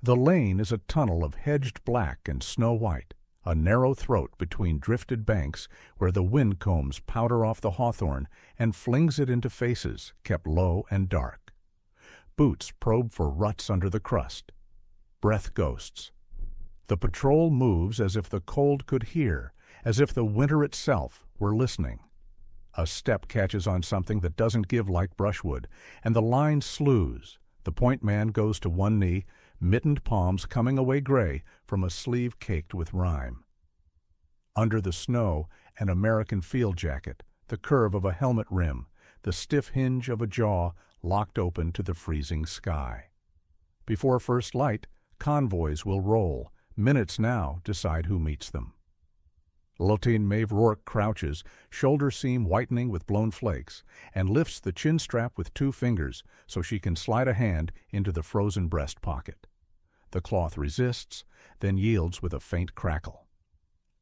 The lane is a tunnel of hedged black and snow-white, a narrow throat between drifted banks where the wind combs powder off the hawthorn and flings it into faces kept low and dark. Boots probe for ruts under the crust. Breath ghosts. The patrol moves as if the cold could hear, as if the winter itself were listening. A step catches on something that doesn't give like brushwood, and the line slews. The point man goes to one knee, mittened palms coming away gray from a sleeve caked with rime. Under the snow, an American field jacket, the curve of a helmet rim, the stiff hinge of a jaw locked open to the freezing sky. Before first light, convoys will roll. Minutes now decide who meets them. Lieutenant Maeve Rourke crouches, shoulder seam whitening with blown flakes, and lifts the chin strap with 2 fingers so she can slide a hand into the frozen breast pocket. The cloth resists, then yields with a faint crackle.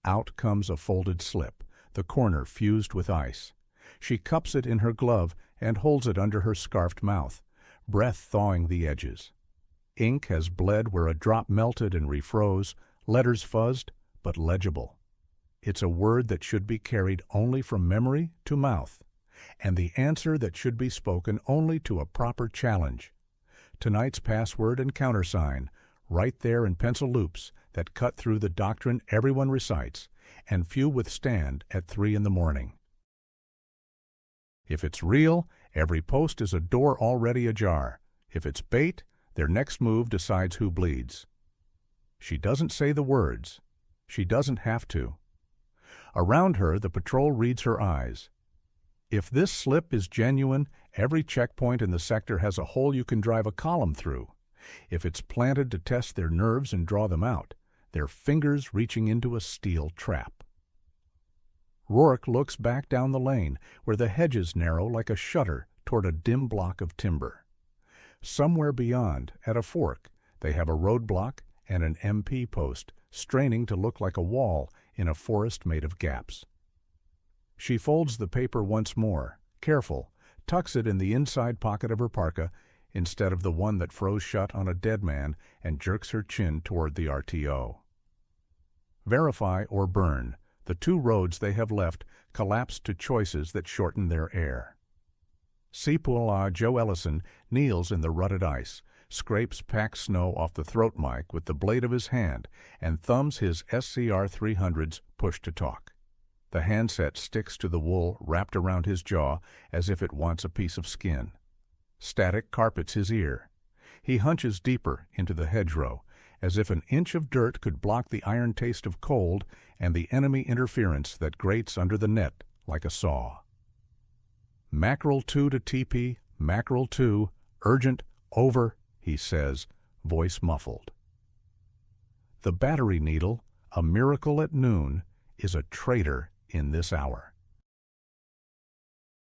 Out comes a folded slip, the corner fused with ice. She cups it in her glove and holds it under her scarfed mouth, breath thawing the edges. Ink has bled where a drop melted and refroze, letters fuzzed, but legible. It's a word that should be carried only from memory to mouth, and the answer that should be spoken only to a proper challenge. Tonight's password and countersign, right there in pencil loops that cut through the doctrine everyone recites, and few withstand at 3 in the morning. If it's real, every post is a door already ajar. If it's bait, their next move decides who bleeds. She doesn't say the words. She doesn't have to. Around her, the patrol reads her eyes. If this slip is genuine, every checkpoint in the sector has a hole you can drive a column through. If it's planted to test their nerves and draw them out, their fingers reaching into a steel trap. Rourke looks back down the lane, where the hedges narrow like a shutter toward a dim block of timber. Somewhere beyond, at a fork, they have a roadblock and an MP post, straining to look like a wall in a forest made of gaps. She folds the paper once more, careful, tucks it in the inside pocket of her parka instead of the one that froze shut on a dead man, and jerks her chin toward the RTO. Verify or burn, the 2 roads they have left collapse to choices that shorten their air. Sepola Joe Ellison kneels in the rutted ice, scrapes packed snow off the throat mic with the blade of his hand, and thumbs his SCR 300's push-to-talk. The handset sticks to the wool wrapped around his jaw as if it wants a piece of skin. Static carpets his ear. He hunches deeper into the hedgerow, as if an inch of dirt could block the iron taste of cold and the enemy interference that grates under the net like a saw. Mackerel 2 to TP, Mackerel 2, urgent, over, he says, voice muffled. The battery needle, a miracle at noon, is a traitor in this hour.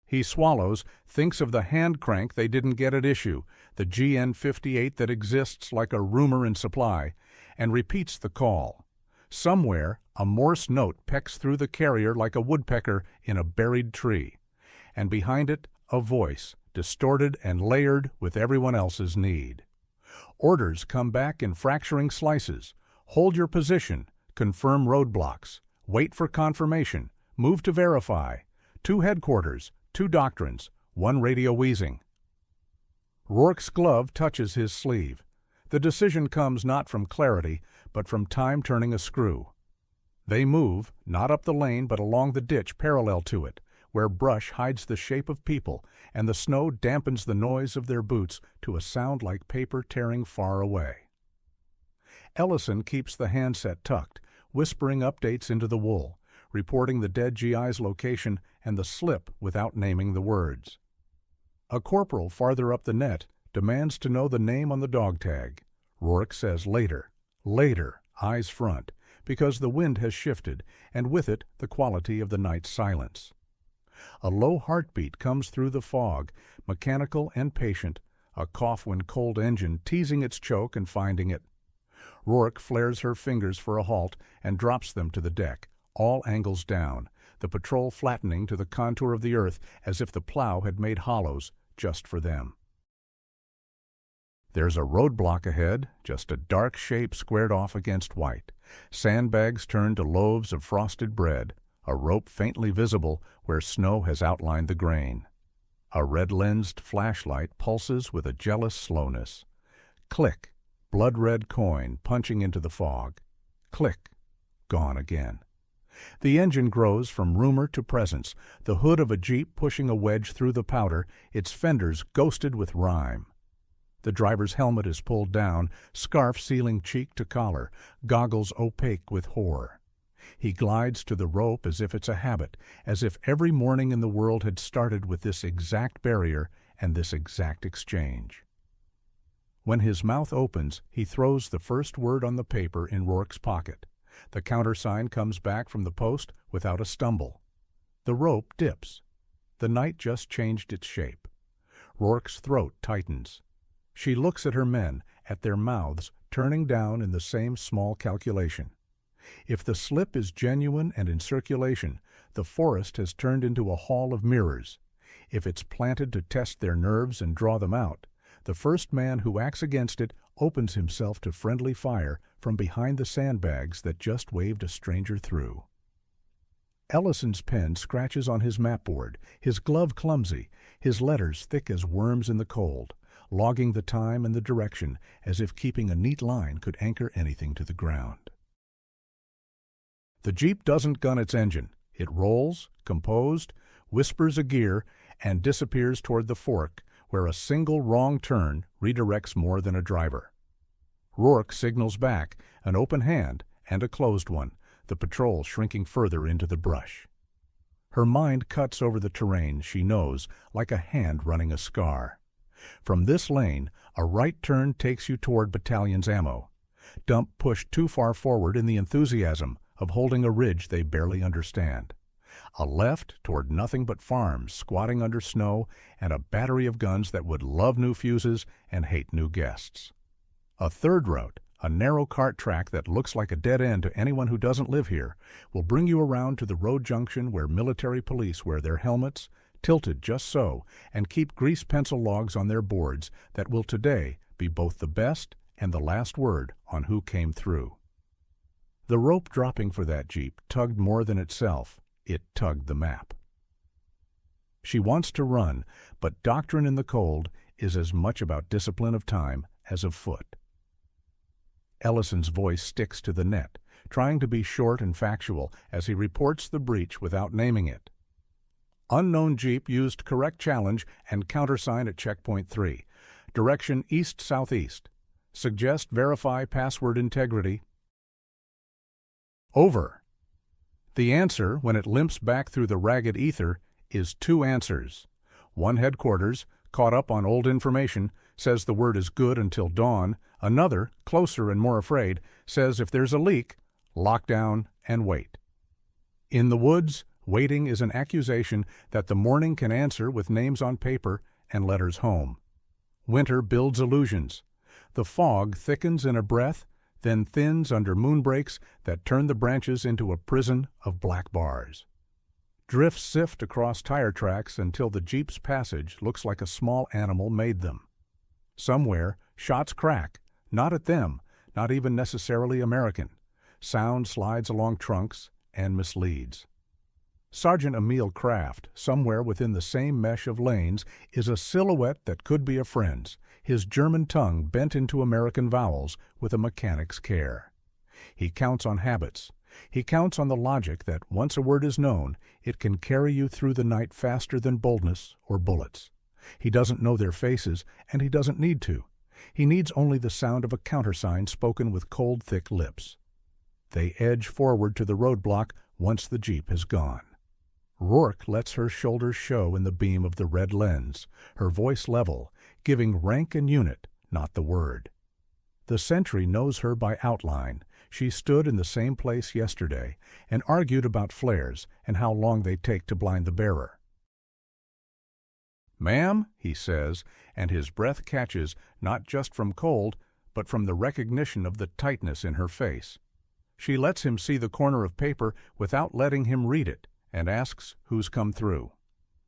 He swallows, thinks of the hand crank they didn't get at issue, the GN58 that exists like a rumor in supply, and repeats the call. Somewhere, a Morse note pecks through the carrier like a woodpecker in a buried tree, and behind it, a voice, distorted and layered with everyone else's need. Orders come back in fracturing slices. Hold your position, confirm roadblocks, wait for confirmation, move to verify, 2 headquarters, 2 doctrines, 1 radio wheezing. Rourke's glove touches his sleeve. The decision comes not from clarity, but from time turning a screw. They move, not up the lane but along the ditch parallel to it, where brush hides the shape of people and the snow dampens the noise of their boots to a sound like paper tearing far away. Ellison keeps the handset tucked, whispering updates into the wool, reporting the dead GI's location and the slip without naming the words. A corporal farther up the net demands to know the name on the dog tag. Rourke says later, eyes front, because the wind has shifted, and with it the quality of the night's silence. A low heartbeat comes through the fog, mechanical and patient, a cough when cold engine teasing its choke and finding it. Rourke flares her fingers for a halt and drops them to the deck, all angles down, the patrol flattening to the contour of the earth as if the plow had made hollows just for them. There's a roadblock ahead, just a dark shape squared off against white. Sandbags turned to loaves of frosted bread, a rope faintly visible where snow has outlined the grain. A red-lensed flashlight pulses with a jealous slowness. Click, blood-red coin punching into the fog. Click, gone again. The engine grows from rumor to presence, the hood of a Jeep pushing a wedge through the powder, its fenders ghosted with rime. The driver's helmet is pulled down, scarf sealing cheek to collar, goggles opaque with horror. He glides to the rope as if it's a habit, as if every morning in the world had started with this exact barrier and this exact exchange. When his mouth opens, he throws the first word on the paper in Rourke's pocket. The countersign comes back from the post without a stumble. The rope dips. The night just changed its shape. Rourke's throat tightens. She looks at her men, at their mouths, turning down in the same small calculation. If the slip is genuine and in circulation, the forest has turned into a hall of mirrors. If it's planted to test their nerves and draw them out, the first man who acts against it opens himself to friendly fire from behind the sandbags that just waved a stranger through. Ellison's pen scratches on his mapboard, his glove clumsy, his letters thick as worms in the cold, logging the time and the direction as if keeping a neat line could anchor anything to the ground. The Jeep doesn't gun its engine. It rolls, composed, whispers a gear, and disappears toward the fork, where a single wrong turn redirects more than a driver. Rourke signals back, an open hand and a closed one, the patrol shrinking further into the brush. Her mind cuts over the terrain she knows like a hand running a scar. From this lane, a right turn takes you toward battalion's ammo. Dump pushed too far forward in the enthusiasm of holding a ridge they barely understand. A left toward nothing but farms squatting under snow and a battery of guns that would love new fuses and hate new guests. A third route, a narrow cart track that looks like a dead end to anyone who doesn't live here, will bring you around to the road junction where military police wear their helmets, tilted just so, and keep grease pencil logs on their boards that will today be both the best and the last word on who came through. The rope dropping for that Jeep tugged more than itself. It tugged the map. She wants to run, but doctrine in the cold is as much about discipline of time as of foot. Ellison's voice sticks to the net, trying to be short and factual as he reports the breach without naming it. Unknown Jeep used correct challenge and countersign at checkpoint 3. Direction east-southeast. Suggest verify password integrity. Over. The answer, when it limps back through the ragged ether, is two answers. One headquarters, caught up on old information, says the word is good until dawn. Another, closer and more afraid, says if there's a leak, lock down and wait. In the woods, waiting is an accusation that the morning can answer with names on paper and letters home. Winter builds illusions. The fog thickens in a breath, then thins under moonbreaks that turn the branches into a prison of black bars. Drifts sift across tire tracks until the Jeep's passage looks like a small animal made them. Somewhere, shots crack, not at them, not even necessarily American. Sound slides along trunks and misleads. Sergeant Emil Kraft, somewhere within the same mesh of lanes, is a silhouette that could be a friend's, his German tongue bent into American vowels with a mechanic's care. He counts on habits. He counts on the logic that once a word is known, it can carry you through the night faster than boldness or bullets. He doesn't know their faces, and he doesn't need to. He needs only the sound of a countersign spoken with cold, thick lips. They edge forward to the roadblock once the Jeep has gone. Rourke lets her shoulders show in the beam of the red lens, her voice level, giving rank and unit, not the word. The sentry knows her by outline. She stood in the same place yesterday and argued about flares and how long they take to blind the bearer. "Ma'am," he says, and his breath catches not just from cold, but from the recognition of the tightness in her face. She lets him see the corner of paper without letting him read it, and asks who's come through.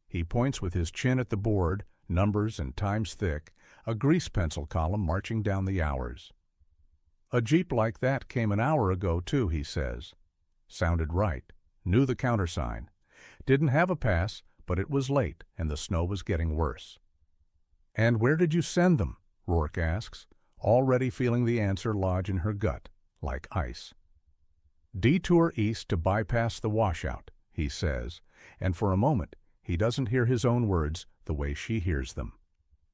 He points with his chin at the board, numbers and times thick, a grease pencil column marching down the hours. "A Jeep like that came an hour ago, too," he says. Sounded right. Knew the countersign. Didn't have a pass, but it was late, and the snow was getting worse. "And where did you send them?" Rourke asks, already feeling the answer lodge in her gut, like ice. "Detour east to bypass the washout," he says, and for a moment he doesn't hear his own words the way she hears them.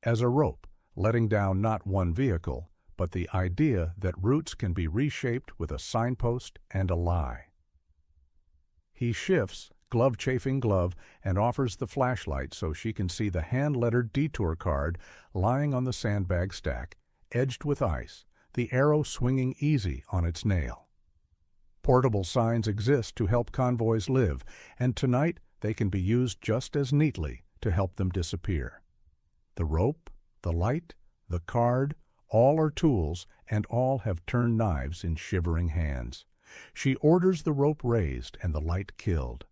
As a rope, letting down not one vehicle, but the idea that routes can be reshaped with a signpost and a lie. He shifts, glove chafing glove, and offers the flashlight so she can see the hand-lettered detour card lying on the sandbag stack, edged with ice, the arrow swinging easy on its nail. Portable signs exist to help convoys live, and tonight they can be used just as neatly to help them disappear. The rope, the light, the card, all are tools, and all have turned knives in shivering hands. She orders the rope raised and the light killed.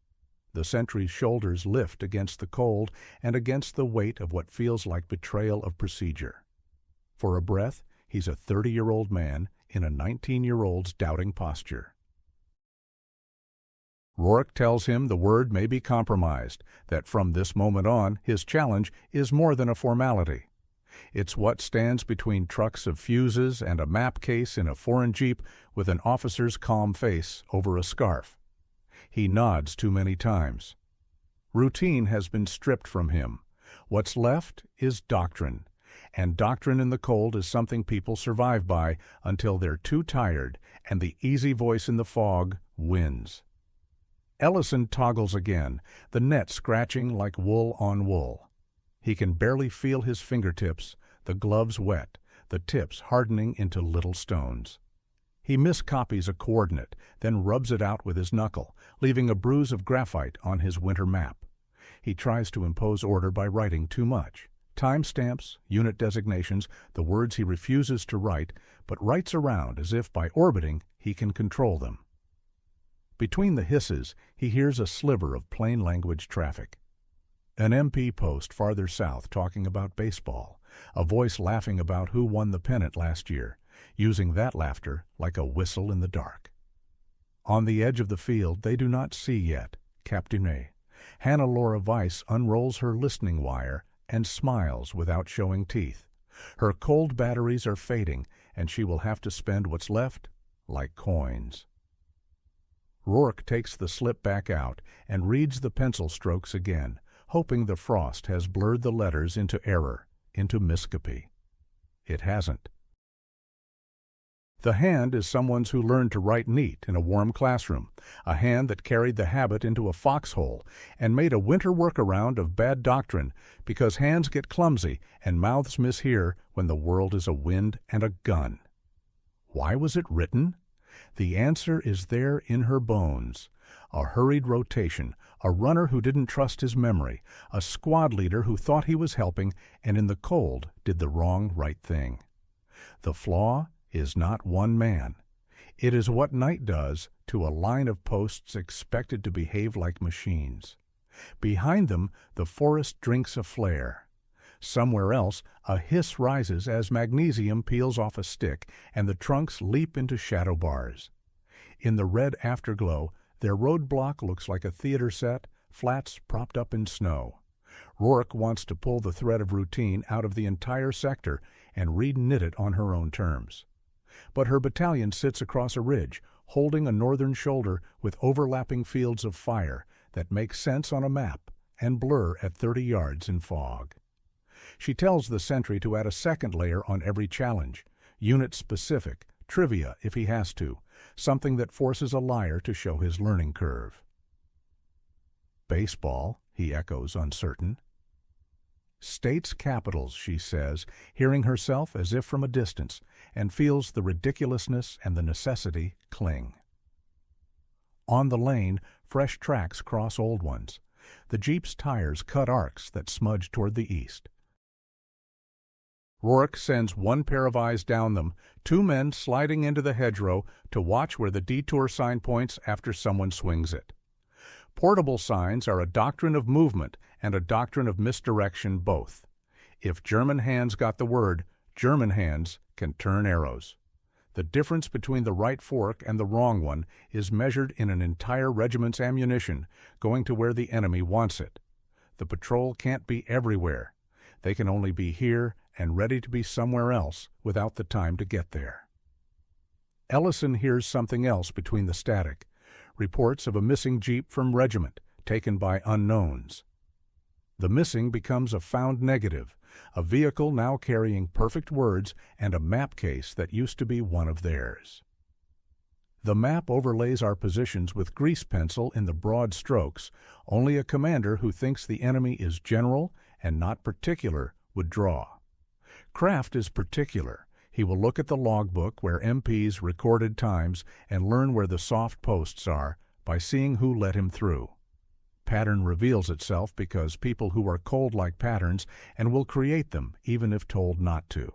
The sentry's shoulders lift against the cold and against the weight of what feels like betrayal of procedure. For a breath, he's a 30-year-old man in a 19-year-old's doubting posture. Rourke tells him the word may be compromised, that from this moment on his challenge is more than a formality. It's what stands between trucks of fuses and a map case in a foreign Jeep with an officer's calm face over a scarf. He nods too many times. Routine has been stripped from him. What's left is doctrine, and doctrine in the cold is something people survive by until they're too tired and the easy voice in the fog wins. Ellison toggles again, the net scratching like wool on wool. He can barely feel his fingertips, the gloves wet, the tips hardening into little stones. He miscopies a coordinate, then rubs it out with his knuckle, leaving a bruise of graphite on his winter map. He tries to impose order by writing too much. Timestamps, unit designations, the words he refuses to write, but writes around as if by orbiting he can control them. Between the hisses, he hears a sliver of plain language traffic. An MP post farther south talking about baseball, a voice laughing about who won the pennant last year, using that laughter like a whistle in the dark. On the edge of the field they do not see yet. Captain Hannah-Laura Weiss unrolls her listening wire and smiles without showing teeth. Her cold batteries are fading, and she will have to spend what's left like coins. Rourke takes the slip back out and reads the pencil strokes again, hoping the frost has blurred the letters into error, into miscopy. It hasn't. The hand is someone's who learned to write neat in a warm classroom, a hand that carried the habit into a foxhole and made a winter workaround of bad doctrine because hands get clumsy and mouths mishear when the world is a wind and a gun. Why was it written? The answer is there in her bones. A hurried rotation, a runner who didn't trust his memory, a squad leader who thought he was helping and in the cold did the wrong right thing. The flaw is not one man. It is what night does to a line of posts expected to behave like machines. Behind them, the forest drinks a flare. Somewhere else, a hiss rises as magnesium peels off a stick and the trunks leap into shadow bars. In the red afterglow, their roadblock looks like a theater set, flats propped up in snow. Rourke wants to pull the thread of routine out of the entire sector and reknit it on her own terms. But her battalion sits across a ridge, holding a northern shoulder with overlapping fields of fire that make sense on a map and blur at 30 yards in fog. She tells the sentry to add a second layer on every challenge, unit-specific, trivia if he has to, something that forces a liar to show his learning curve. Baseball, he echoes uncertain. States' capitals, she says, hearing herself as if from a distance, and feels the ridiculousness and the necessity cling. On the lane, fresh tracks cross old ones. The Jeep's tires cut arcs that smudge toward the east. Rourke sends one pair of eyes down them, 2 men sliding into the hedgerow to watch where the detour sign points after someone swings it. Portable signs are a doctrine of movement and a doctrine of misdirection both. If German hands got the word, German hands can turn arrows. The difference between the right fork and the wrong one is measured in an entire regiment's ammunition going to where the enemy wants it. The patrol can't be everywhere. They can only be here and ready to be somewhere else without the time to get there. Ellison hears something else between the static. Reports of a missing jeep from regiment, taken by unknowns. The missing becomes a found negative, a vehicle now carrying perfect words and a map case that used to be one of theirs. The map overlays our positions with grease pencil in the broad strokes. Only a commander who thinks the enemy is general and not particular would draw. Kraft is particular. He will look at the logbook where MPs recorded times and learn where the soft posts are by seeing who let him through. Pattern reveals itself because people who are cold like patterns and will create them even if told not to.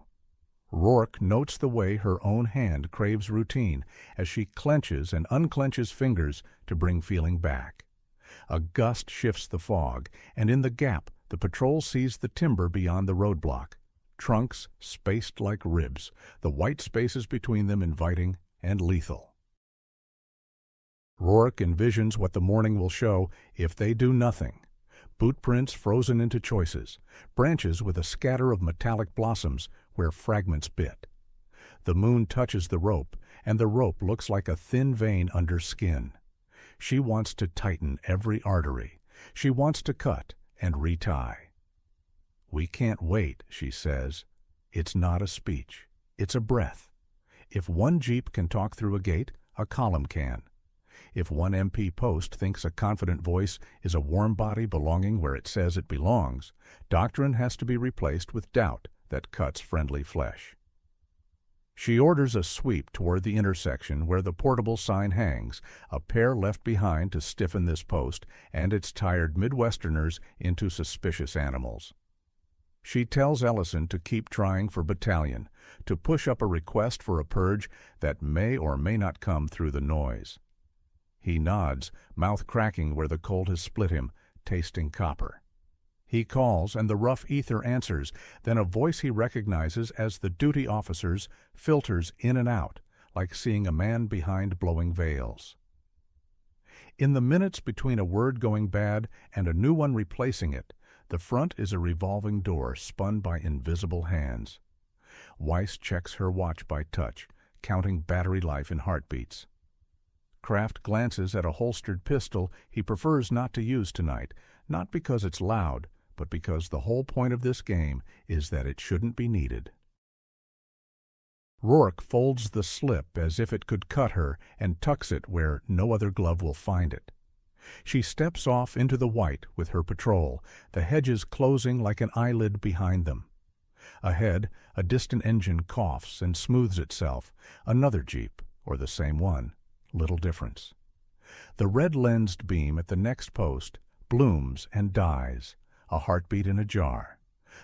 Rourke notes the way her own hand craves routine as she clenches and unclenches fingers to bring feeling back. A gust shifts the fog, and in the gap the patrol sees the timber beyond the roadblock. Trunks spaced like ribs, the white spaces between them inviting and lethal. Rourke envisions what the morning will show if they do nothing. Boot prints frozen into choices, branches with a scatter of metallic blossoms where fragments bit. The moon touches the rope, and the rope looks like a thin vein under skin. She wants to tighten every artery. She wants to cut and retie. "We can't wait," she says. It's not a speech. It's a breath. If one jeep can talk through a gate, a column can. If one MP post thinks a confident voice is a warm body belonging where it says it belongs, doctrine has to be replaced with doubt that cuts friendly flesh. She orders a sweep toward the intersection where the portable sign hangs, a pair left behind to stiffen this post and its tired Midwesterners into suspicious animals. She tells Ellison to keep trying for battalion, to push up a request for a purge that may or may not come through the noise. He nods, mouth cracking where the cold has split him, tasting copper. He calls, and the rough ether answers, then a voice he recognizes as the duty officer's filters in and out, like seeing a man behind blowing veils. In the minutes between a word going bad and a new one replacing it, the front is a revolving door spun by invisible hands. Weiss checks her watch by touch, counting battery life in heartbeats. Kraft glances at a holstered pistol he prefers not to use tonight, not because it's loud, but because the whole point of this game is that it shouldn't be needed. Rourke folds the slip as if it could cut her and tucks it where no other glove will find it. She steps off into the white with her patrol, the hedges closing like an eyelid behind them. Ahead, a distant engine coughs and smooths itself. Another jeep, or the same one, little difference. The red-lensed beam at the next post blooms and dies, a heartbeat in a jar.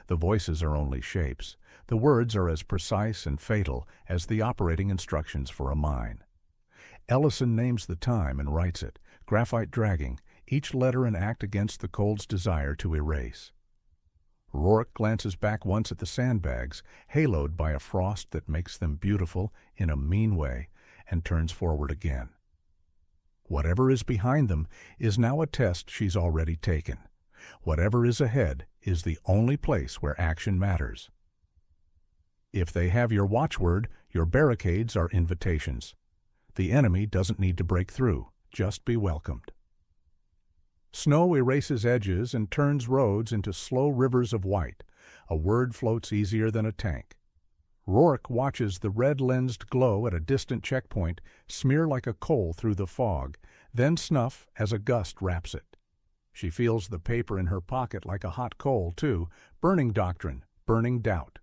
The voices are only shapes. The words are as precise and fatal as the operating instructions for a mine. Ellison names the time and writes it, graphite dragging, each letter an act against the cold's desire to erase. Rourke glances back once at the sandbags, haloed by a frost that makes them beautiful in a mean way, and turns forward again. Whatever is behind them is now a test she's already taken. Whatever is ahead is the only place where action matters. If they have your watchword, your barricades are invitations. The enemy doesn't need to break through, just be welcomed. Snow erases edges and turns roads into slow rivers of white. A word floats easier than a tank. Rourke watches the red-lensed glow at a distant checkpoint smear like a coal through the fog, then snuff as a gust wraps it. She feels the paper in her pocket like a hot coal, too, burning doctrine, burning doubt.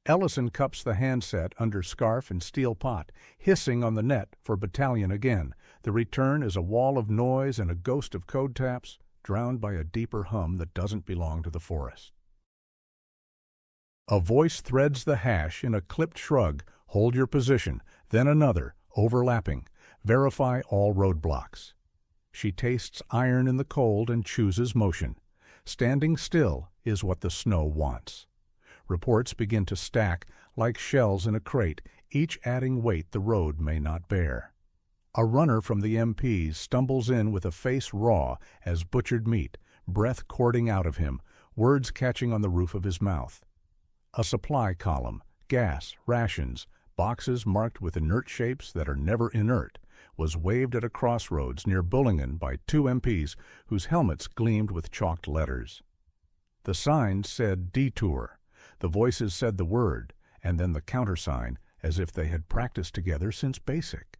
Ellison cups the handset under scarf and steel pot, hissing on the net for battalion again. The return is a wall of noise and a ghost of code taps, drowned by a deeper hum that doesn't belong to the forest. A voice threads the hash in a clipped shrug, hold your position, then another, overlapping, verify all roadblocks. She tastes iron in the cold and chooses motion. Standing still is what the snow wants. Reports begin to stack like shells in a crate, each adding weight the road may not bear. A runner from the MPs stumbles in with a face raw as butchered meat, breath cording out of him, words catching on the roof of his mouth. A supply column, gas, rations, boxes marked with inert shapes that are never inert, was waved at a crossroads near Büllingen by 2 MPs whose helmets gleamed with chalked letters. The signs said detour. The voices said the word, and then the countersign, as if they had practiced together since basic.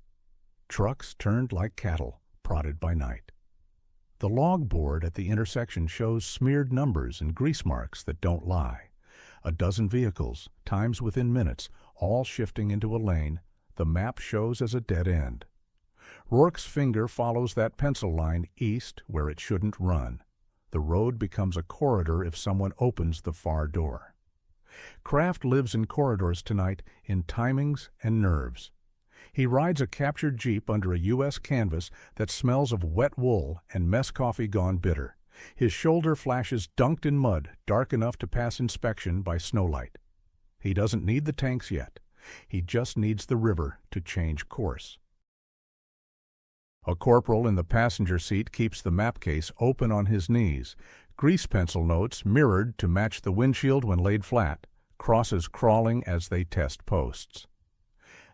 Trucks turned like cattle, prodded by night. The log board at the intersection shows smeared numbers and grease marks that don't lie. A dozen vehicles, times within minutes, all shifting into a lane, the map shows as a dead end. Rourke's finger follows that pencil line east where it shouldn't run. The road becomes a corridor if someone opens the far door. Kraft lives in corridors tonight in timings and nerves. He rides a captured Jeep under a U.S. canvas that smells of wet wool and mess coffee gone bitter. His shoulder flashes dunked in mud, dark enough to pass inspection by snowlight. He doesn't need the tanks yet. He just needs the river to change course. A corporal in the passenger seat keeps the map case open on his knees, grease pencil notes mirrored to match the windshield when laid flat, crosses crawling as they test posts.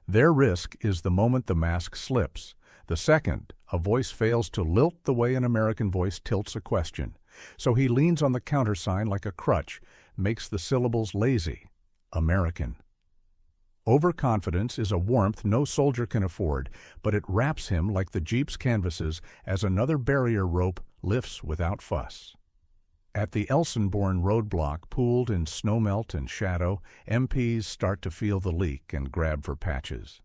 Their risk is the moment the mask slips. The second, a voice fails to lilt the way an American voice tilts a question. So he leans on the countersign like a crutch, makes the syllables lazy. American. Overconfidence is a warmth no soldier can afford, but it wraps him like the Jeep's canvases as another barrier rope lifts without fuss. At the Elsenborn roadblock pooled in snowmelt and shadow, MPs start to feel the leak and grab for patches.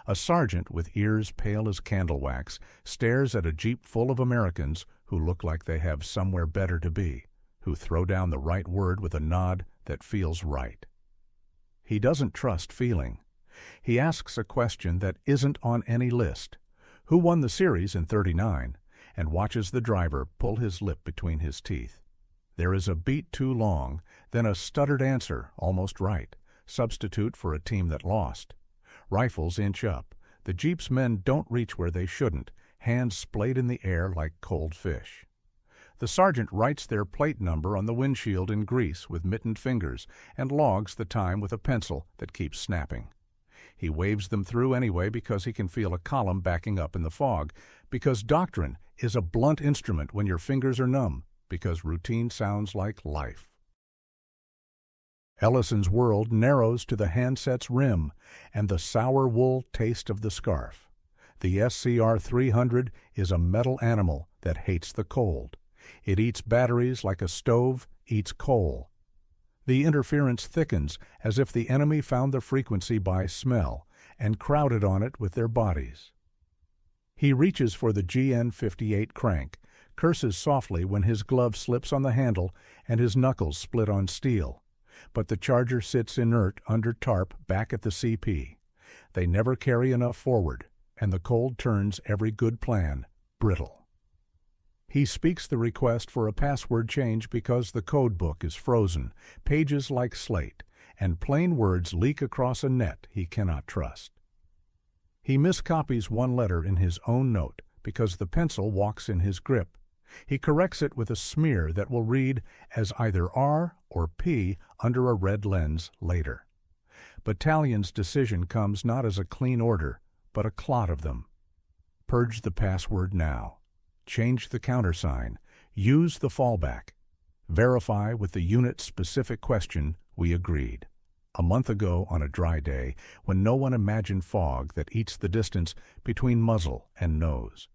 A sergeant with ears pale as candle wax stares at a Jeep full of Americans who look like they have somewhere better to be, who throw down the right word with a nod that feels right. He doesn't trust feeling. He asks a question that isn't on any list. Who won the series in '39? And watches the driver pull his lip between his teeth. There is a beat too long, then a stuttered answer, almost right, substitute for a team that lost. Rifles inch up. The Jeep's men don't reach where they shouldn't, hands splayed in the air like cold fish. The sergeant writes their plate number on the windshield in grease with mittened fingers and logs the time with a pencil that keeps snapping. He waves them through anyway because he can feel a column backing up in the fog, because doctrine is a blunt instrument when your fingers are numb, because routine sounds like life. Ellison's world narrows to the handset's rim and the sour wool taste of the scarf. The SCR 300 is a metal animal that hates the cold. It eats batteries like a stove eats coal. The interference thickens as if the enemy found the frequency by smell and crowded on it with their bodies. He reaches for the GN58 crank, curses softly when his glove slips on the handle and his knuckles split on steel. But the Charger sits inert under tarp back at the CP. They never carry enough forward, and the cold turns every good plan brittle. He speaks the request for a password change because the code book is frozen, pages like slate, and plain words leak across a net he cannot trust. He miscopies one letter in his own note because the pencil walks in his grip. He corrects it with a smear that will read as either R or P under a red lens later. Battalion's decision comes not as a clean order, but a clot of them. Purge the password now. Change the countersign. Use the fallback. Verify with the unit-specific question we agreed. A month ago on a dry day, when no one imagined fog that eats the distance between muzzle and nose.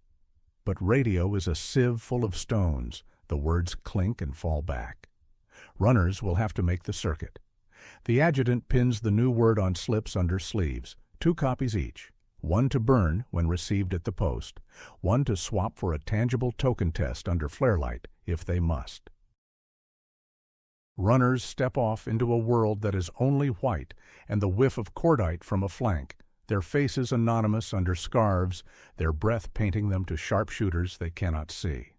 But radio is a sieve full of stones. The words clink and fall back. Runners will have to make the circuit. The adjutant pins the new word on slips under sleeves, 2 copies each. One to burn when received at the post, one to swap for a tangible token test under flare light if they must. Runners step off into a world that is only white and the whiff of cordite from a flank, their faces anonymous under scarves, their breath painting them to sharpshooters they cannot see.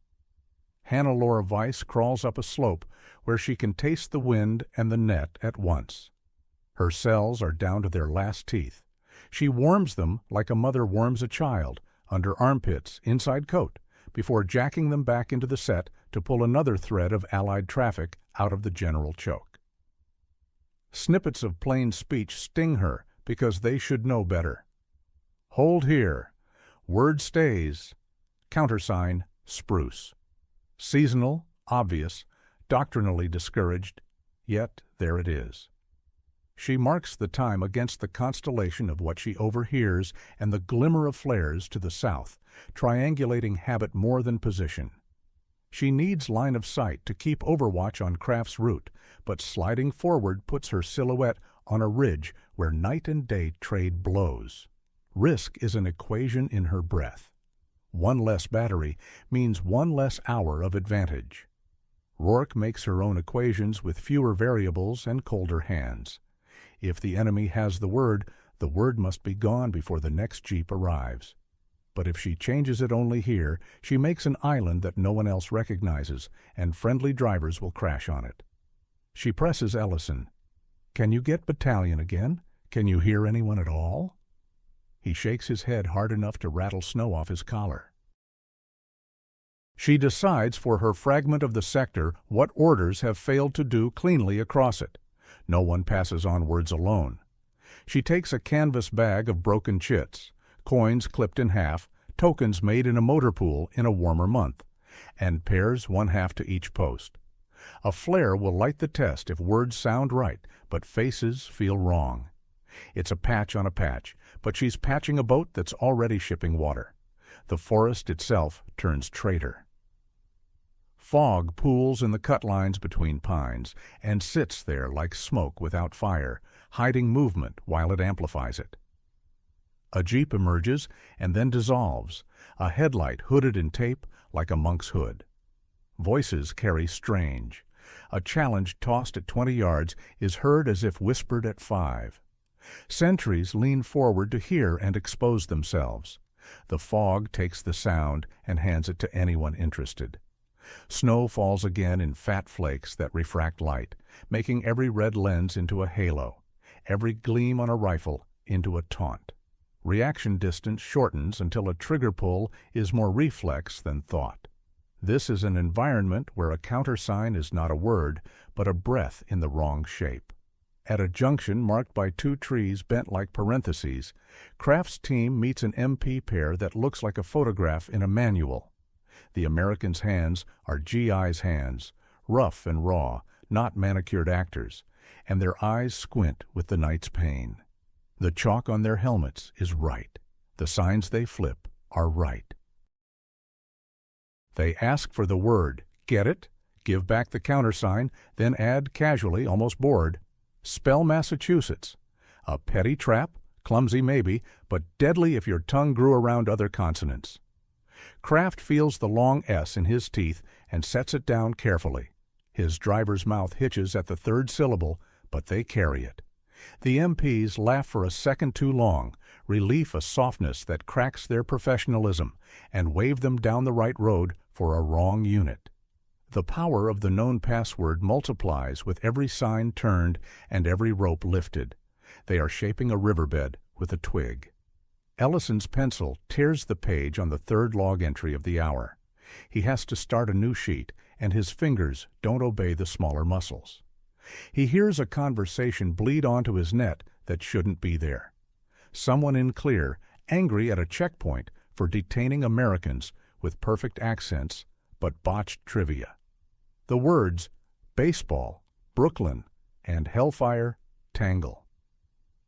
Hannelore Weiss crawls up a slope where she can taste the wind and the net at once. Her cells are down to their last teeth. She warms them like a mother warms a child, under armpits, inside coat, before jacking them back into the set to pull another thread of Allied traffic out of the general choke. Snippets of plain speech sting her because they should know better. Hold here. Word stays. Countersign, spruce. Seasonal, obvious, doctrinally discouraged, yet there it is. She marks the time against the constellation of what she overhears and the glimmer of flares to the south, triangulating habit more than position. She needs line of sight to keep overwatch on Kraft's route, but sliding forward puts her silhouette on a ridge where night and day trade blows. Risk is an equation in her breath. One less battery means one less hour of advantage. Rourke makes her own equations with fewer variables and colder hands. If the enemy has the word must be gone before the next jeep arrives. But if she changes it only here, she makes an island that no one else recognizes, and friendly drivers will crash on it. She presses Ellison. "Can you get battalion again? Can you hear anyone at all?" He shakes his head hard enough to rattle snow off his collar. She decides for her fragment of the sector what orders have failed to do cleanly across it. No one passes on words alone. She takes a canvas bag of broken chits, coins clipped in half, tokens made in a motor pool in a warmer month, and pairs one half to each post. A flare will light the test if words sound right, but faces feel wrong. It's a patch on a patch, but she's patching a boat that's already shipping water. The forest itself turns traitor. Fog pools in the cut lines between pines and sits there like smoke without fire, hiding movement while it amplifies it. A jeep emerges and then dissolves, a headlight hooded in tape like a monk's hood. Voices carry strange. A challenge tossed at 20 yards is heard as if whispered at 5. Sentries lean forward to hear and expose themselves. The fog takes the sound and hands it to anyone interested. Snow falls again in fat flakes that refract light, making every red lens into a halo, every gleam on a rifle into a taunt. Reaction distance shortens until a trigger pull is more reflex than thought. This is an environment where a countersign is not a word, but a breath in the wrong shape. At a junction marked by 2 trees bent like parentheses, Kraft's team meets an MP pair that looks like a photograph in a manual. The Americans' hands are GI's hands, rough and raw, not manicured actors, and their eyes squint with the night's pain. The chalk on their helmets is right. The signs they flip are right. They ask for the word, get it, give back the countersign, then add casually, almost bored, spell Massachusetts. A petty trap, clumsy maybe, but deadly if your tongue grew around other consonants. Kraft feels the long S in his teeth and sets it down carefully. His driver's mouth hitches at the 3rd syllable, but they carry it. The MPs laugh for a second too long, relief a softness that cracks their professionalism, and wave them down the right road for a wrong unit. The power of the known password multiplies with every sign turned and every rope lifted. They are shaping a riverbed with a twig. Ellison's pencil tears the page on the 3rd log entry of the hour. He has to start a new sheet, and his fingers don't obey the smaller muscles. He hears a conversation bleed onto his net that shouldn't be there. Someone in clear, angry at a checkpoint for detaining Americans with perfect accents but botched trivia. The words baseball, Brooklyn, and hellfire tangle.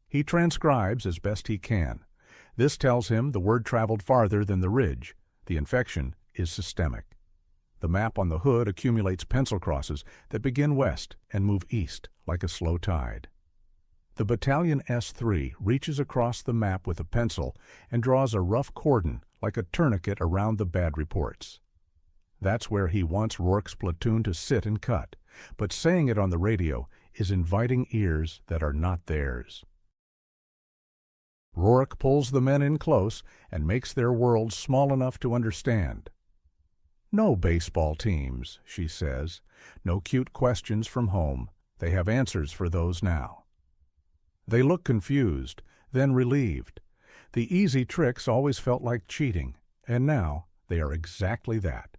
He transcribes as best he can. This tells him the word traveled farther than the ridge. The infection is systemic. The map on the hood accumulates pencil crosses that begin west and move east like a slow tide. The battalion S3 reaches across the map with a pencil and draws a rough cordon like a tourniquet around the bad reports. That's where he wants Rourke's platoon to sit and cut, but saying it on the radio is inviting ears that are not theirs. Rourke pulls the men in close and makes their world small enough to understand. "No baseball teams," she says. "No cute questions from home. They have answers for those now." They look confused, then relieved. The easy tricks always felt like cheating, and now they are exactly that.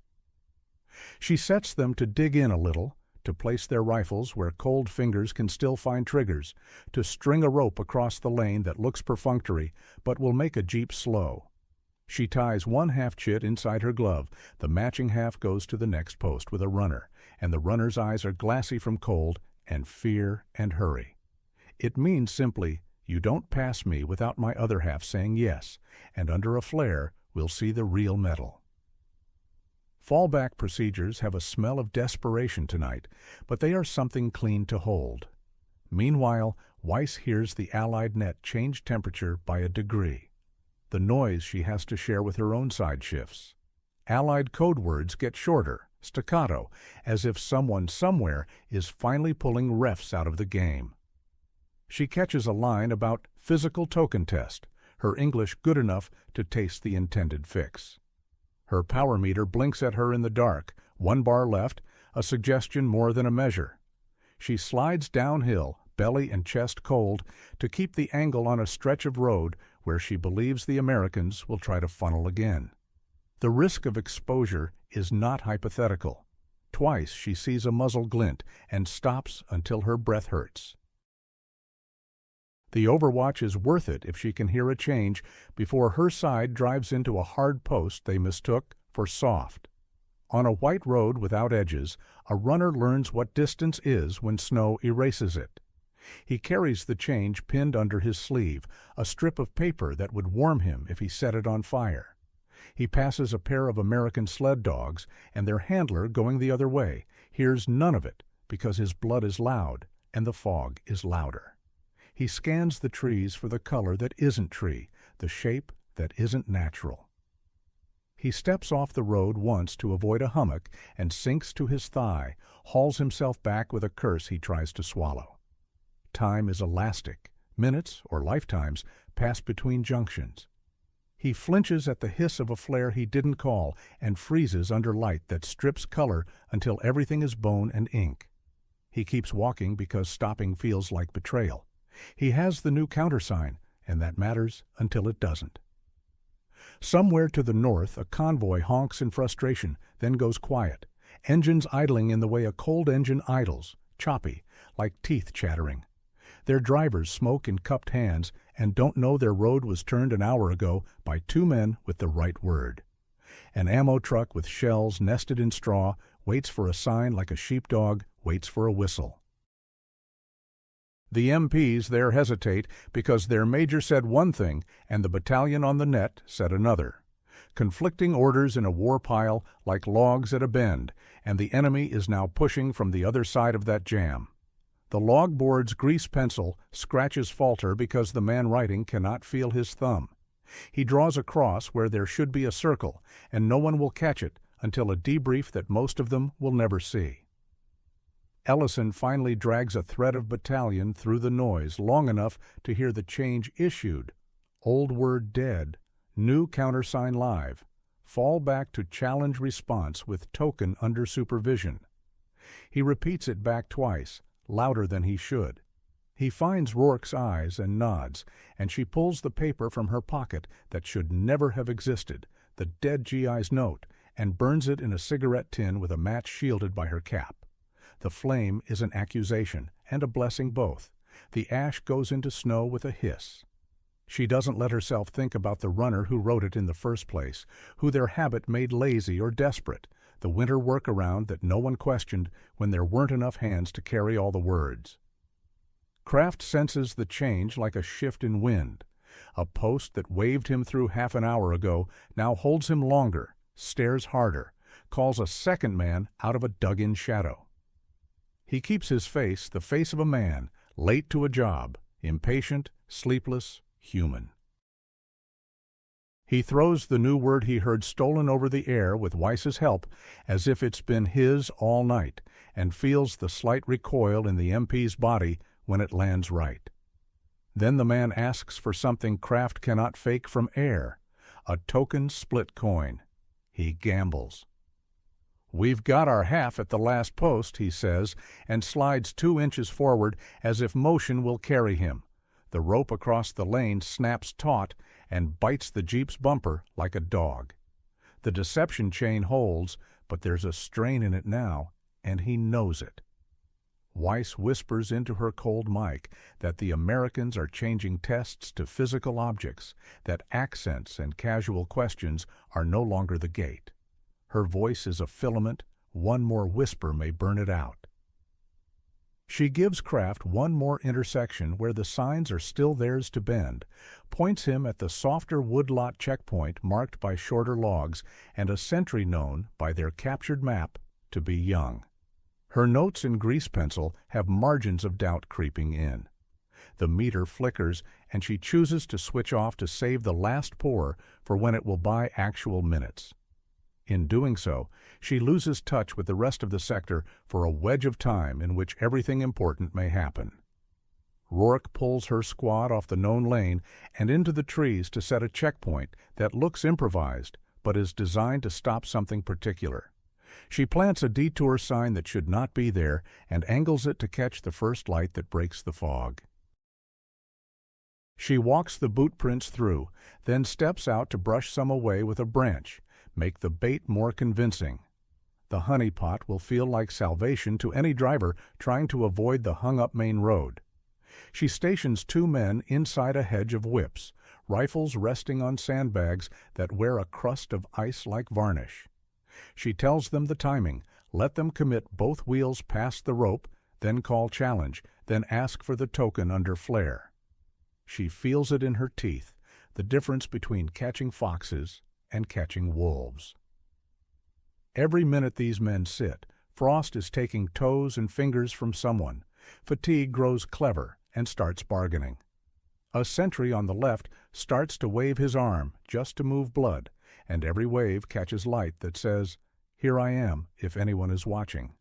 She sets them to dig in a little, to place their rifles where cold fingers can still find triggers, to string a rope across the lane that looks perfunctory but will make a jeep slow. She ties one half chit inside her glove, the matching half goes to the next post with a runner, and the runner's eyes are glassy from cold and fear and hurry. It means simply, you don't pass me without my other half saying yes, and under a flare we'll see the real metal. Fallback procedures have a smell of desperation tonight, but they are something clean to hold. Meanwhile, Weiss hears the Allied net change temperature by a degree. The noise she has to share with her own side shifts. Allied code words get shorter, staccato, as if someone somewhere is finally pulling refs out of the game. She catches a line about physical token test, her English good enough to taste the intended fix. Her power meter blinks at her in the dark, 1 bar left, a suggestion more than a measure. She slides downhill, belly and chest cold, to keep the angle on a stretch of road where she believes the Americans will try to funnel again. The risk of exposure is not hypothetical. Twice she sees a muzzle glint and stops until her breath hurts. The overwatch is worth it if she can hear a change before her side drives into a hard post they mistook for soft. On a white road without edges, a runner learns what distance is when snow erases it. He carries the change pinned under his sleeve, a strip of paper that would warm him if he set it on fire. He passes a pair of American sled dogs, and their handler, going the other way, hears none of it because his blood is loud and the fog is louder. He scans the trees for the color that isn't tree, the shape that isn't natural. He steps off the road once to avoid a hummock and sinks to his thigh, hauls himself back with a curse he tries to swallow. Time is elastic. Minutes, or lifetimes, pass between junctions. He flinches at the hiss of a flare he didn't call and freezes under light that strips color until everything is bone and ink. He keeps walking because stopping feels like betrayal. He has the new countersign, and that matters until it doesn't. Somewhere to the north, a convoy honks in frustration, then goes quiet. Engines idling in the way a cold engine idles, choppy, like teeth chattering. Their drivers smoke in cupped hands and don't know their road was turned an hour ago by 2 men with the right word. An ammo truck with shells nested in straw waits for a sign like a sheepdog waits for a whistle. The MPs there hesitate because their major said one thing and the battalion on the net said another. Conflicting orders in a war pile like logs at a bend, and the enemy is now pushing from the other side of that jam. The logboard's grease pencil scratches falter because the man writing cannot feel his thumb. He draws a cross where there should be a circle, and no one will catch it until a debrief that most of them will never see. Ellison finally drags a thread of battalion through the noise long enough to hear the change issued. Old word dead, new countersign live. Fall back to challenge response with token under supervision. He repeats it back twice, louder than he should. He finds Rourke's eyes and nods, and she pulls the paper from her pocket that should never have existed, the dead GI's note, and burns it in a cigarette tin with a match shielded by her cap. The flame is an accusation and a blessing both. The ash goes into snow with a hiss. She doesn't let herself think about the runner who wrote it in the first place, who their habit made lazy or desperate, the winter workaround that no one questioned when there weren't enough hands to carry all the words. Kraft senses the change like a shift in wind. A post that waved him through half an hour ago now holds him longer, stares harder, calls a second man out of a dug-in shadow. He keeps his face the face of a man, late to a job, impatient, sleepless, human. He throws the new word he heard stolen over the air with Weiss's help as if it's been his all night, and feels the slight recoil in the MP's body when it lands right. Then the man asks for something Kraft cannot fake from air, a token split coin. He gambles. "We've got our half at the last post," he says, and slides 2 inches forward as if motion will carry him. The rope across the lane snaps taut and bites the Jeep's bumper like a dog. The deception chain holds, but there's a strain in it now, and he knows it. Weiss whispers into her cold mic that the Americans are changing tests to physical objects, that accents and casual questions are no longer the gate. Her voice is a filament, one more whisper may burn it out. She gives Kraft one more intersection where the signs are still theirs to bend, points him at the softer woodlot checkpoint marked by shorter logs and a sentry known, by their captured map, to be Young. Her notes in grease pencil have margins of doubt creeping in. The meter flickers, and she chooses to switch off to save the last pour for when it will buy actual minutes. In doing so, she loses touch with the rest of the sector for a wedge of time in which everything important may happen. Rourke pulls her squad off the known lane and into the trees to set a checkpoint that looks improvised but is designed to stop something particular. She plants a detour sign that should not be there and angles it to catch the first light that breaks the fog. She walks the boot prints through, then steps out to brush some away with a branch, make the bait more convincing. The honey pot will feel like salvation to any driver trying to avoid the hung-up main road. She stations 2 men inside a hedge of whips, rifles resting on sandbags that wear a crust of ice like varnish. She tells them the timing, let them commit both wheels past the rope, then call challenge, then ask for the token under flare. She feels it in her teeth, the difference between catching foxes and catching wolves. Every minute these men sit, Frost is taking toes and fingers from someone. Fatigue grows clever and starts bargaining. A sentry on the left starts to wave his arm just to move blood, and every wave catches light that says, "Here I am, if anyone is watching."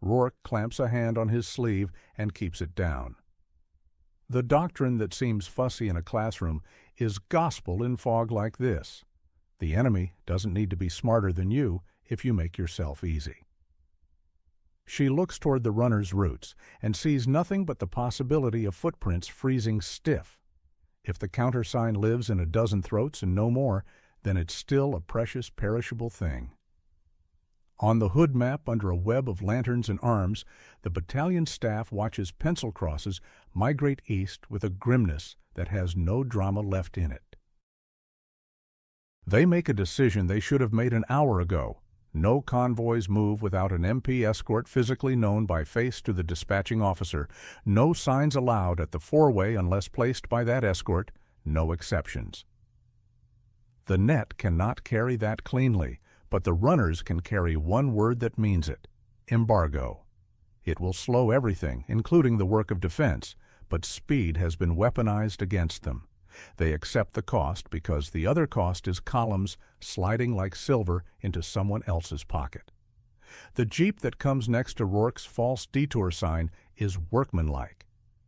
Rourke clamps a hand on his sleeve and keeps it down. The doctrine that seems fussy in a classroom is gospel in fog like this. The enemy doesn't need to be smarter than you if you make yourself easy. She looks toward the runner's routes and sees nothing but the possibility of footprints freezing stiff. If the countersign lives in a dozen throats and no more, then it's still a precious, perishable thing. On the hood map under a web of lanterns and arms, the battalion staff watches pencil crosses migrate east with a grimness that has no drama left in it. They make a decision they should have made an hour ago. No convoys move without an MP escort physically known by face to the dispatching officer. No signs allowed at the four-way unless placed by that escort. No exceptions. The net cannot carry that cleanly, but the runners can carry one word that means it: embargo. It will slow everything, including the work of defense, but speed has been weaponized against them. They accept the cost because the other cost is columns sliding like silver into someone else's pocket. The Jeep that comes next to Rourke's false detour sign is workmanlike.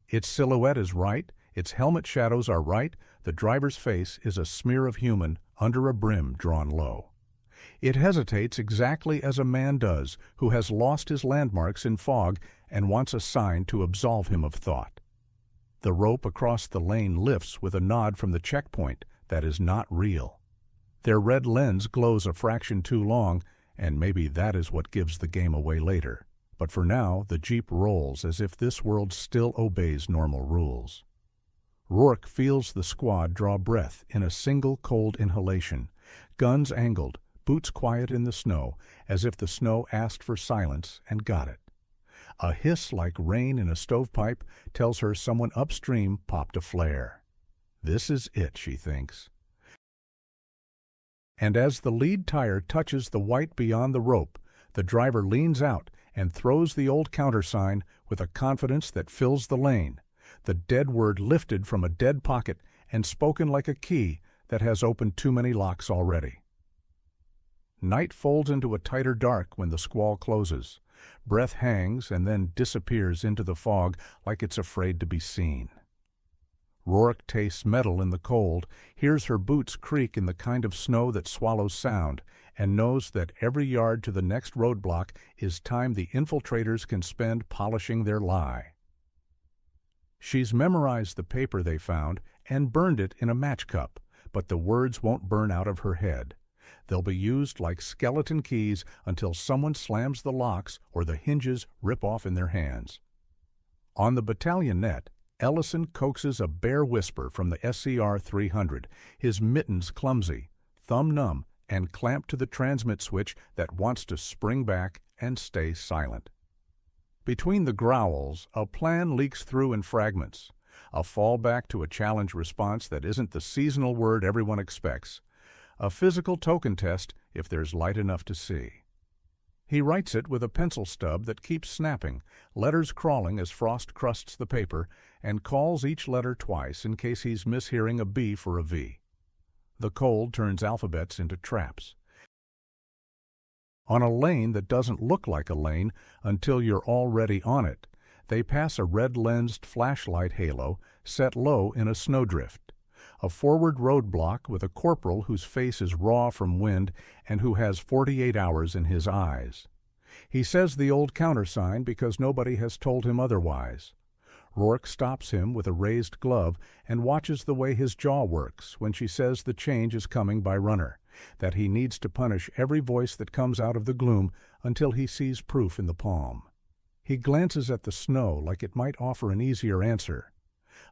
Its silhouette is right, its helmet shadows are right, the driver's face is a smear of human under a brim drawn low. It hesitates exactly as a man does who has lost his landmarks in fog and wants a sign to absolve him of thought. The rope across the lane lifts with a nod from the checkpoint that is not real. Their red lens glows a fraction too long, and maybe that is what gives the game away later. But for now, the Jeep rolls as if this world still obeys normal rules. Rourke feels the squad draw breath in a single cold inhalation, guns angled, boots quiet in the snow, as if the snow asked for silence and got it. A hiss like rain in a stovepipe tells her someone upstream popped a flare. This is it, she thinks. And as the lead tire touches the white beyond the rope, the driver leans out and throws the old countersign with a confidence that fills the lane, the dead word lifted from a dead pocket and spoken like a key that has opened too many locks already. Night folds into a tighter dark when the squall closes. Breath hangs and then disappears into the fog like it's afraid to be seen. Rourke tastes metal in the cold, hears her boots creak in the kind of snow that swallows sound, and knows that every yard to the next roadblock is time the infiltrators can spend polishing their lie. She's memorized the paper they found and burned it in a match cup, but the words won't burn out of her head. They'll be used like skeleton keys until someone slams the locks or the hinges rip off in their hands. On the battalion net, Ellison coaxes a bare whisper from the SCR 300, his mittens clumsy, thumb numb, and clamped to the transmit switch that wants to spring back and stay silent. Between the growls, a plan leaks through in fragments, a fallback to a challenge response that isn't the seasonal word everyone expects, a physical token test if there's light enough to see. He writes it with a pencil stub that keeps snapping, letters crawling as frost crusts the paper, and calls each letter twice in case he's mishearing a B for a V. The cold turns alphabets into traps. On a lane that doesn't look like a lane until you're already on it, they pass a red-lensed flashlight halo set low in a snowdrift, a forward roadblock with a corporal whose face is raw from wind and who has 48 hours in his eyes. He says the old countersign because nobody has told him otherwise. Rourke stops him with a raised glove and watches the way his jaw works when she says the change is coming by runner, that he needs to punish every voice that comes out of the gloom until he sees proof in the palm. He glances at the snow like it might offer an easier answer.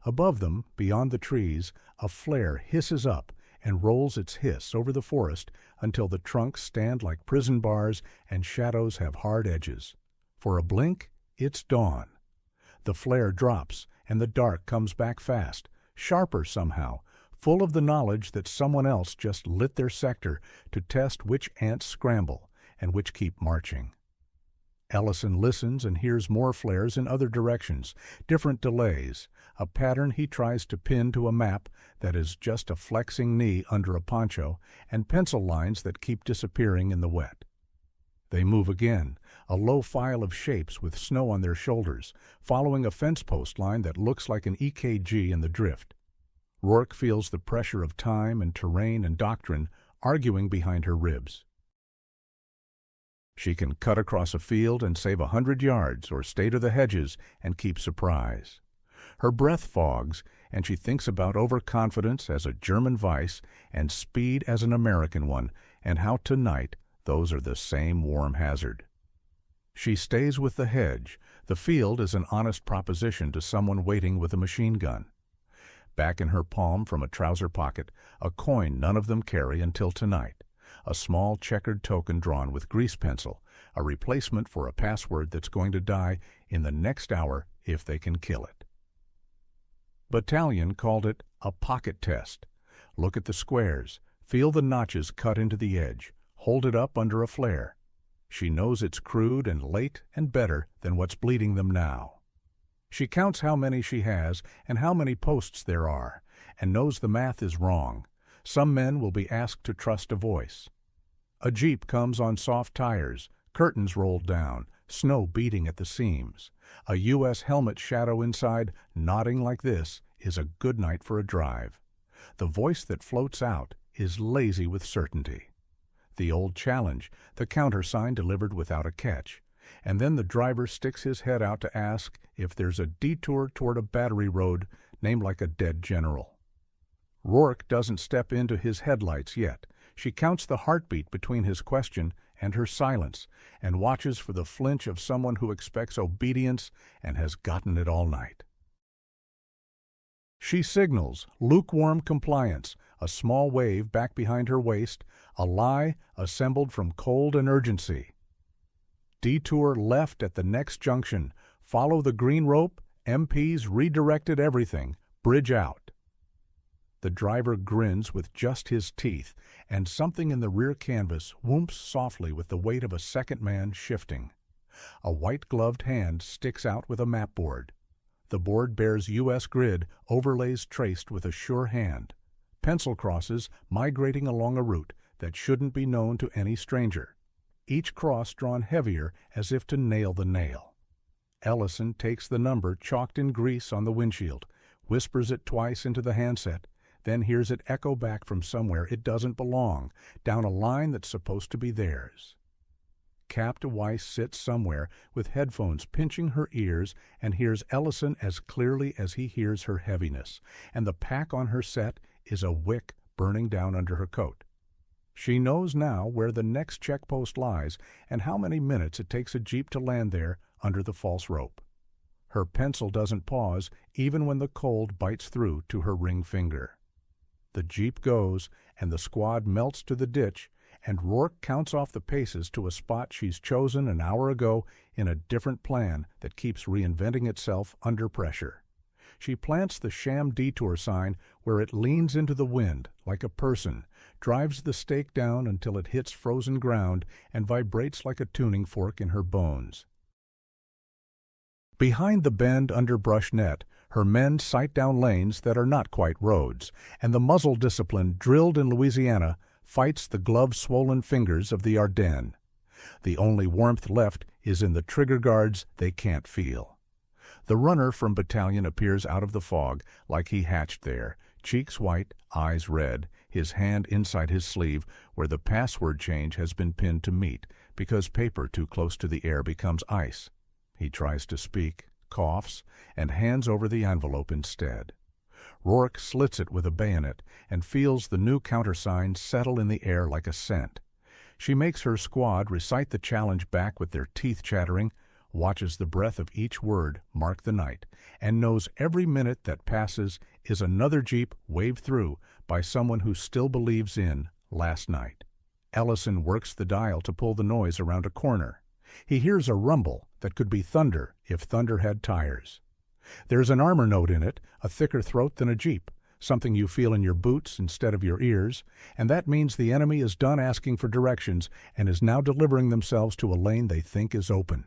Above them, beyond the trees, a flare hisses up and rolls its hiss over the forest until the trunks stand like prison bars and shadows have hard edges. For a blink, it's dawn. The flare drops, and the dark comes back fast, sharper somehow, full of the knowledge that someone else just lit their sector to test which ants scramble and which keep marching. Ellison listens and hears more flares in other directions, different delays, a pattern he tries to pin to a map that is just a flexing knee under a poncho, and pencil lines that keep disappearing in the wet. They move again, a low file of shapes with snow on their shoulders, following a fence post line that looks like an EKG in the drift. Rourke feels the pressure of time and terrain and doctrine arguing behind her ribs. She can cut across a field and save 100 yards or stay to the hedges and keep surprise. Her breath fogs, and she thinks about overconfidence as a German vice and speed as an American one, and how tonight those are the same warm hazard. She stays with the hedge. The field is an honest proposition to someone waiting with a machine gun. Back in her palm from a trouser pocket, a coin none of them carry until tonight, a small checkered token drawn with grease pencil, a replacement for a password that's going to die in the next hour if they can kill it. Battalion called it a pocket test. Look at the squares, feel the notches cut into the edge, hold it up under a flare. She knows it's crude and late and better than what's bleeding them now. She counts how many she has and how many posts there are, and knows the math is wrong. Some men will be asked to trust a voice. A jeep comes on soft tires, curtains rolled down, snow beating at the seams. A U.S. helmet shadow inside, nodding like this, is a good night for a drive. The voice that floats out is lazy with certainty. The old challenge, the countersign delivered without a catch. And then the driver sticks his head out to ask if there's a detour toward a battery road named like a dead general. Rourke doesn't step into his headlights yet. She counts the heartbeat between his question and her silence and watches for the flinch of someone who expects obedience and has gotten it all night. She signals lukewarm compliance, a small wave back behind her waist, a lie assembled from cold and urgency. Detour left at the next junction. Follow the green rope. MPs redirected everything. Bridge out. The driver grins with just his teeth, and something in the rear canvas whoops softly with the weight of a second man shifting. A white-gloved hand sticks out with a map board. The board bears U.S. grid overlays traced with a sure hand. Pencil crosses migrating along a route that shouldn't be known to any stranger. Each cross drawn heavier as if to nail the nail. Ellison takes the number chalked in grease on the windshield, whispers it twice into the handset, then hears it echo back from somewhere it doesn't belong, down a line that's supposed to be theirs. Capt. Weiss sits somewhere with headphones pinching her ears and hears Ellison as clearly as he hears her heaviness, and the pack on her set is a wick burning down under her coat. She knows now where the next checkpost lies and how many minutes it takes a jeep to land there under the false rope. Her pencil doesn't pause even when the cold bites through to her ring finger. The jeep goes, and the squad melts to the ditch, and Rourke counts off the paces to a spot she's chosen an hour ago in a different plan that keeps reinventing itself under pressure. She plants the sham detour sign where it leans into the wind like a person, drives the stake down until it hits frozen ground and vibrates like a tuning fork in her bones. Behind the bend underbrush net, her men sight down lanes that are not quite roads, and the muzzle discipline drilled in Louisiana fights the glove-swollen fingers of the Ardennes. The only warmth left is in the trigger guards they can't feel. The runner from battalion appears out of the fog like he hatched there, cheeks white, eyes red, his hand inside his sleeve where the password change has been pinned to meat because paper too close to the air becomes ice. He tries to speak, coughs, and hands over the envelope instead. Rourke slits it with a bayonet and feels the new countersign settle in the air like a scent. She makes her squad recite the challenge back with their teeth chattering, watches the breath of each word mark the night, and knows every minute that passes is another jeep waved through by someone who still believes in last night. Ellison works the dial to pull the noise around a corner. He hears a rumble that could be thunder if thunder had tires. There's an armor note in it, a thicker throat than a jeep, something you feel in your boots instead of your ears, and that means the enemy is done asking for directions and is now delivering themselves to a lane they think is open.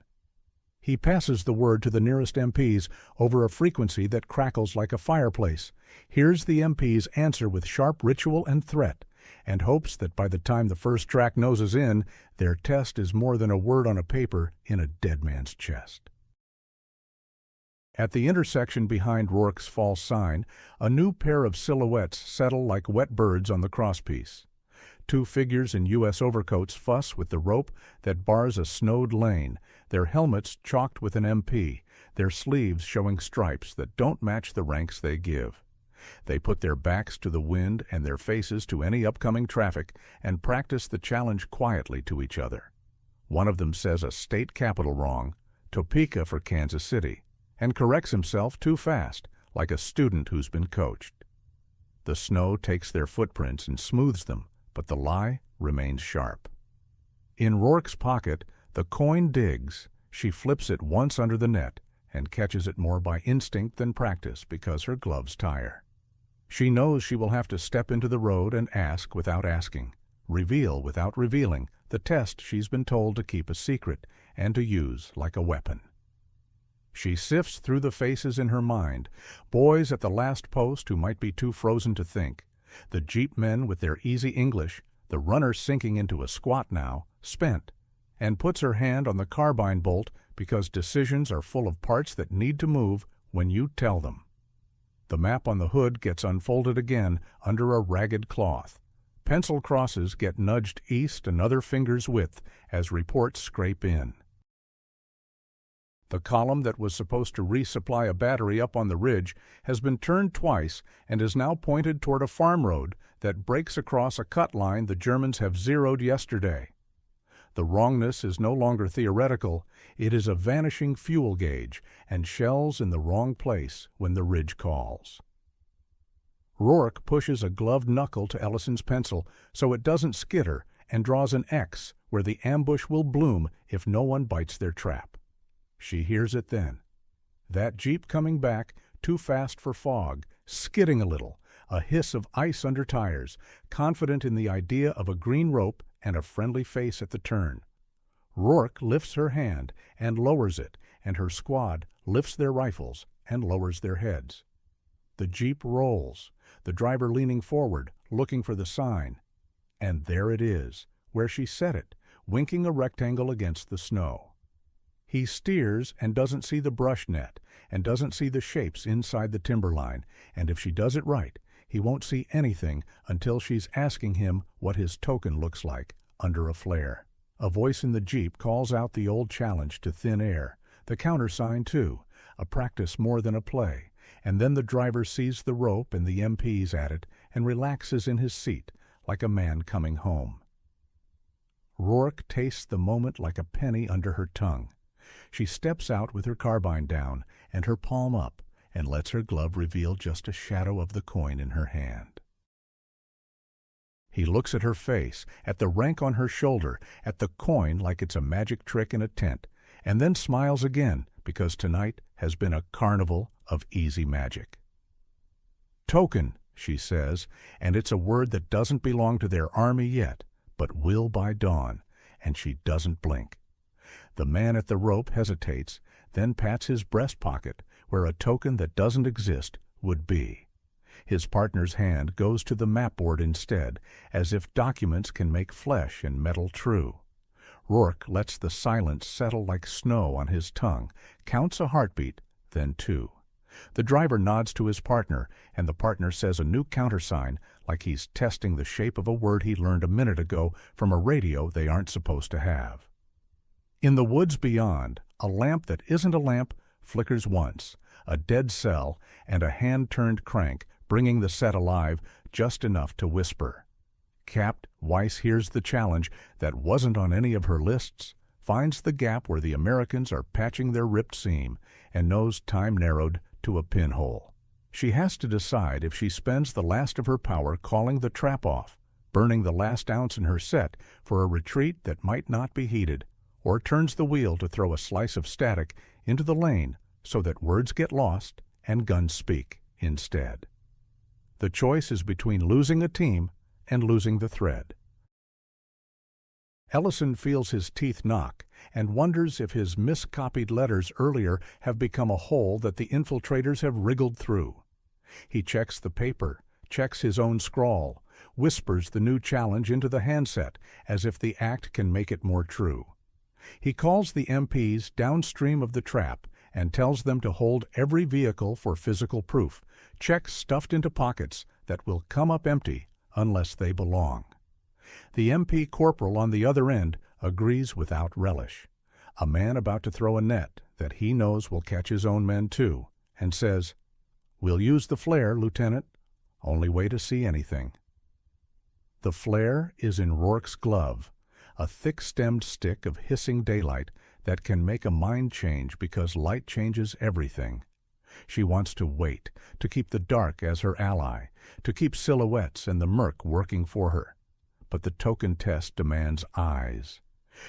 He passes the word to the nearest MPs over a frequency that crackles like a fireplace, hears the MPs answer with sharp ritual and threat, and hopes that by the time the first track noses in, their test is more than a word on a paper in a dead man's chest. At the intersection behind Rourke's false sign, a new pair of silhouettes settle like wet birds on the crosspiece. Two figures in U.S. overcoats fuss with the rope that bars a snowed lane, their helmets chalked with an MP, their sleeves showing stripes that don't match the ranks they give. They put their backs to the wind and their faces to any upcoming traffic and practice the challenge quietly to each other. One of them says a state capital wrong, Topeka for Kansas City, and corrects himself too fast, like a student who's been coached. The snow takes their footprints and smooths them, but the lie remains sharp. In Rourke's pocket, the coin digs. She flips it once under the net and catches it more by instinct than practice because her gloves tire. She knows she will have to step into the road and ask without asking, reveal without revealing the test she's been told to keep a secret and to use like a weapon. She sifts through the faces in her mind, boys at the last post who might be too frozen to think, the jeep men with their easy English, the runner sinking into a squat now, spent, and puts her hand on the carbine bolt because decisions are full of parts that need to move when you tell them. The map on the hood gets unfolded again under a ragged cloth. Pencil crosses get nudged east another finger's width as reports scrape in. The column that was supposed to resupply a battery up on the ridge has been turned twice and is now pointed toward a farm road that breaks across a cut line the Germans have zeroed yesterday. The wrongness is no longer theoretical, it is a vanishing fuel gauge and shells in the wrong place when the ridge calls. Rourke pushes a gloved knuckle to Ellison's pencil so it doesn't skitter and draws an X where the ambush will bloom if no one bites their trap. She hears it then. That jeep coming back, too fast for fog, skidding a little, a hiss of ice under tires, confident in the idea of a green rope and a friendly face at the turn. Rourke lifts her hand and lowers it, and her squad lifts their rifles and lowers their heads. The jeep rolls, the driver leaning forward, looking for the sign. And there it is, where she set it, winking a rectangle against the snow. He steers and doesn't see the brush net and doesn't see the shapes inside the timberline, and if she does it right, he won't see anything until she's asking him what his token looks like under a flare. A voice in the Jeep calls out the old challenge to thin air, the countersign too, a practice more than a play, and then the driver sees the rope and the MPs at it and relaxes in his seat like a man coming home. Rourke tastes the moment like a penny under her tongue. She steps out with her carbine down and her palm up and lets her glove reveal just a shadow of the coin in her hand. He looks at her face, at the rank on her shoulder, at the coin like it's a magic trick in a tent, and then smiles again because tonight has been a carnival of easy magic. Token, she says, and it's a word that doesn't belong to their army yet, but will by dawn, and she doesn't blink. The man at the rope hesitates, then pats his breast pocket, where a token that doesn't exist would be. His partner's hand goes to the mapboard instead, as if documents can make flesh and metal true. Rourke lets the silence settle like snow on his tongue, counts a heartbeat, then two. The driver nods to his partner, and the partner says a new countersign like he's testing the shape of a word he learned a minute ago from a radio they aren't supposed to have. In the woods beyond, a lamp that isn't a lamp flickers once, a dead cell and a hand-turned crank bringing the set alive just enough to whisper. Capt. Weiss hears the challenge that wasn't on any of her lists, finds the gap where the Americans are patching their ripped seam, and knows time narrowed to a pinhole. She has to decide if she spends the last of her power calling the trap off, burning the last ounce in her set for a retreat that might not be heeded, or turns the wheel to throw a slice of static into the lane so that words get lost and guns speak instead. The choice is between losing a team and losing the thread. Ellison feels his teeth knock and wonders if his miscopied letters earlier have become a hole that the infiltrators have wriggled through. He checks the paper, checks his own scrawl, whispers the new challenge into the handset as if the act can make it more true. He calls the MPs downstream of the trap and tells them to hold every vehicle for physical proof, checks stuffed into pockets that will come up empty unless they belong. The MP corporal on the other end agrees without relish, a man about to throw a net that he knows will catch his own men too, and says, "We'll use the flare, Lieutenant. Only way to see anything." The flare is in Rourke's glove, a thick-stemmed stick of hissing daylight that can make a mind change because light changes everything. She wants to wait, to keep the dark as her ally, to keep silhouettes and the murk working for her. But the token test demands eyes.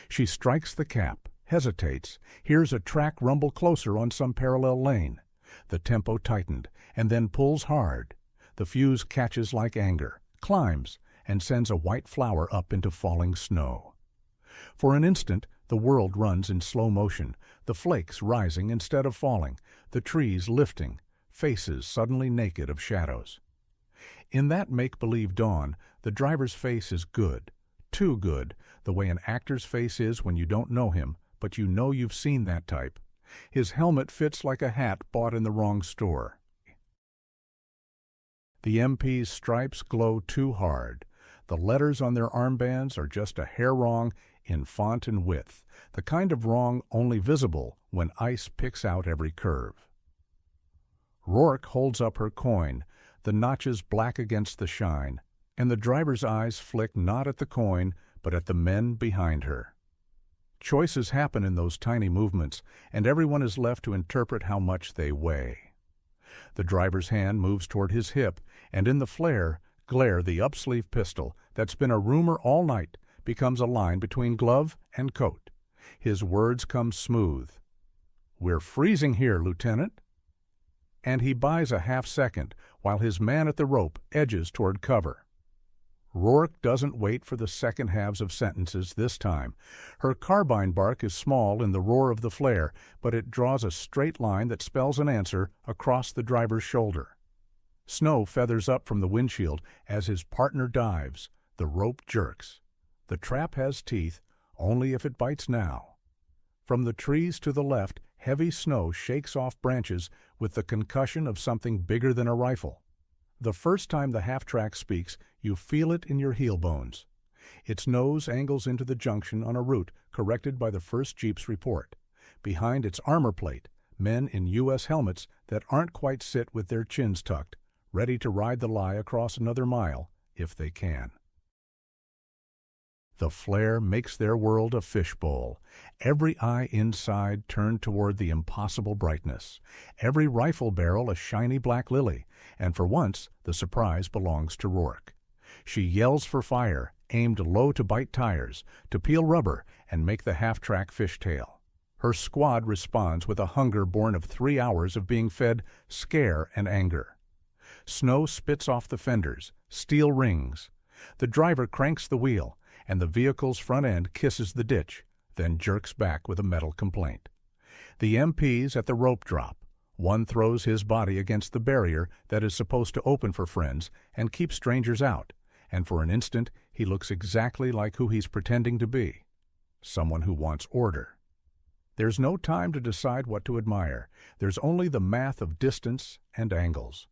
She strikes the cap, hesitates, hears a track rumble closer on some parallel lane. The tempo tightened, and then pulls hard. The fuse catches like anger, climbs, and sends a white flower up into falling snow. For an instant, the world runs in slow motion, the flakes rising instead of falling, the trees lifting, faces suddenly naked of shadows. In that make-believe dawn, the driver's face is good, too good, the way an actor's face is when you don't know him, but you know you've seen that type. His helmet fits like a hat bought in the wrong store. The MP's stripes glow too hard. The letters on their armbands are just a hair wrong in font and width, the kind of wrong only visible when ice picks out every curve. Rourke holds up her coin, the notches black against the shine, and the driver's eyes flick not at the coin, but at the men behind her. Choices happen in those tiny movements, and everyone is left to interpret how much they weigh. The driver's hand moves toward his hip, and in the flare, glare the up-sleeve pistol that's been a rumor all night becomes a line between glove and coat. His words come smooth. "We're freezing here, Lieutenant." And he buys a half-second while his man at the rope edges toward cover. Rourke doesn't wait for the second halves of sentences this time. Her carbine bark is small in the roar of the flare, but it draws a straight line that spells an answer across the driver's shoulder. Snow feathers up from the windshield as his partner dives. The rope jerks. The trap has teeth only if it bites now. From the trees to the left, heavy snow shakes off branches with the concussion of something bigger than a rifle. The first time the half-track speaks, you feel it in your heel bones. Its nose angles into the junction on a route corrected by the first Jeep's report. Behind its armor plate, men in U.S. helmets that aren't quite sit with their chins tucked, ready to ride the lie across another mile, if they can. The flare makes their world a fishbowl. Every eye inside turned toward the impossible brightness. Every rifle barrel a shiny black lily, and for once the surprise belongs to Rourke. She yells for fire, aimed low to bite tires, to peel rubber, and make the half-track fishtail. Her squad responds with a hunger born of 3 hours of being fed scare and anger. Snow spits off the fenders, steel rings. The driver cranks the wheel, and the vehicle's front end kisses the ditch, then jerks back with a metal complaint. The MP's at the rope drop. One throws his body against the barrier that is supposed to open for friends and keep strangers out, and for an instant he looks exactly like who he's pretending to be, someone who wants order. There's no time to decide what to admire. There's only the math of distance and angles.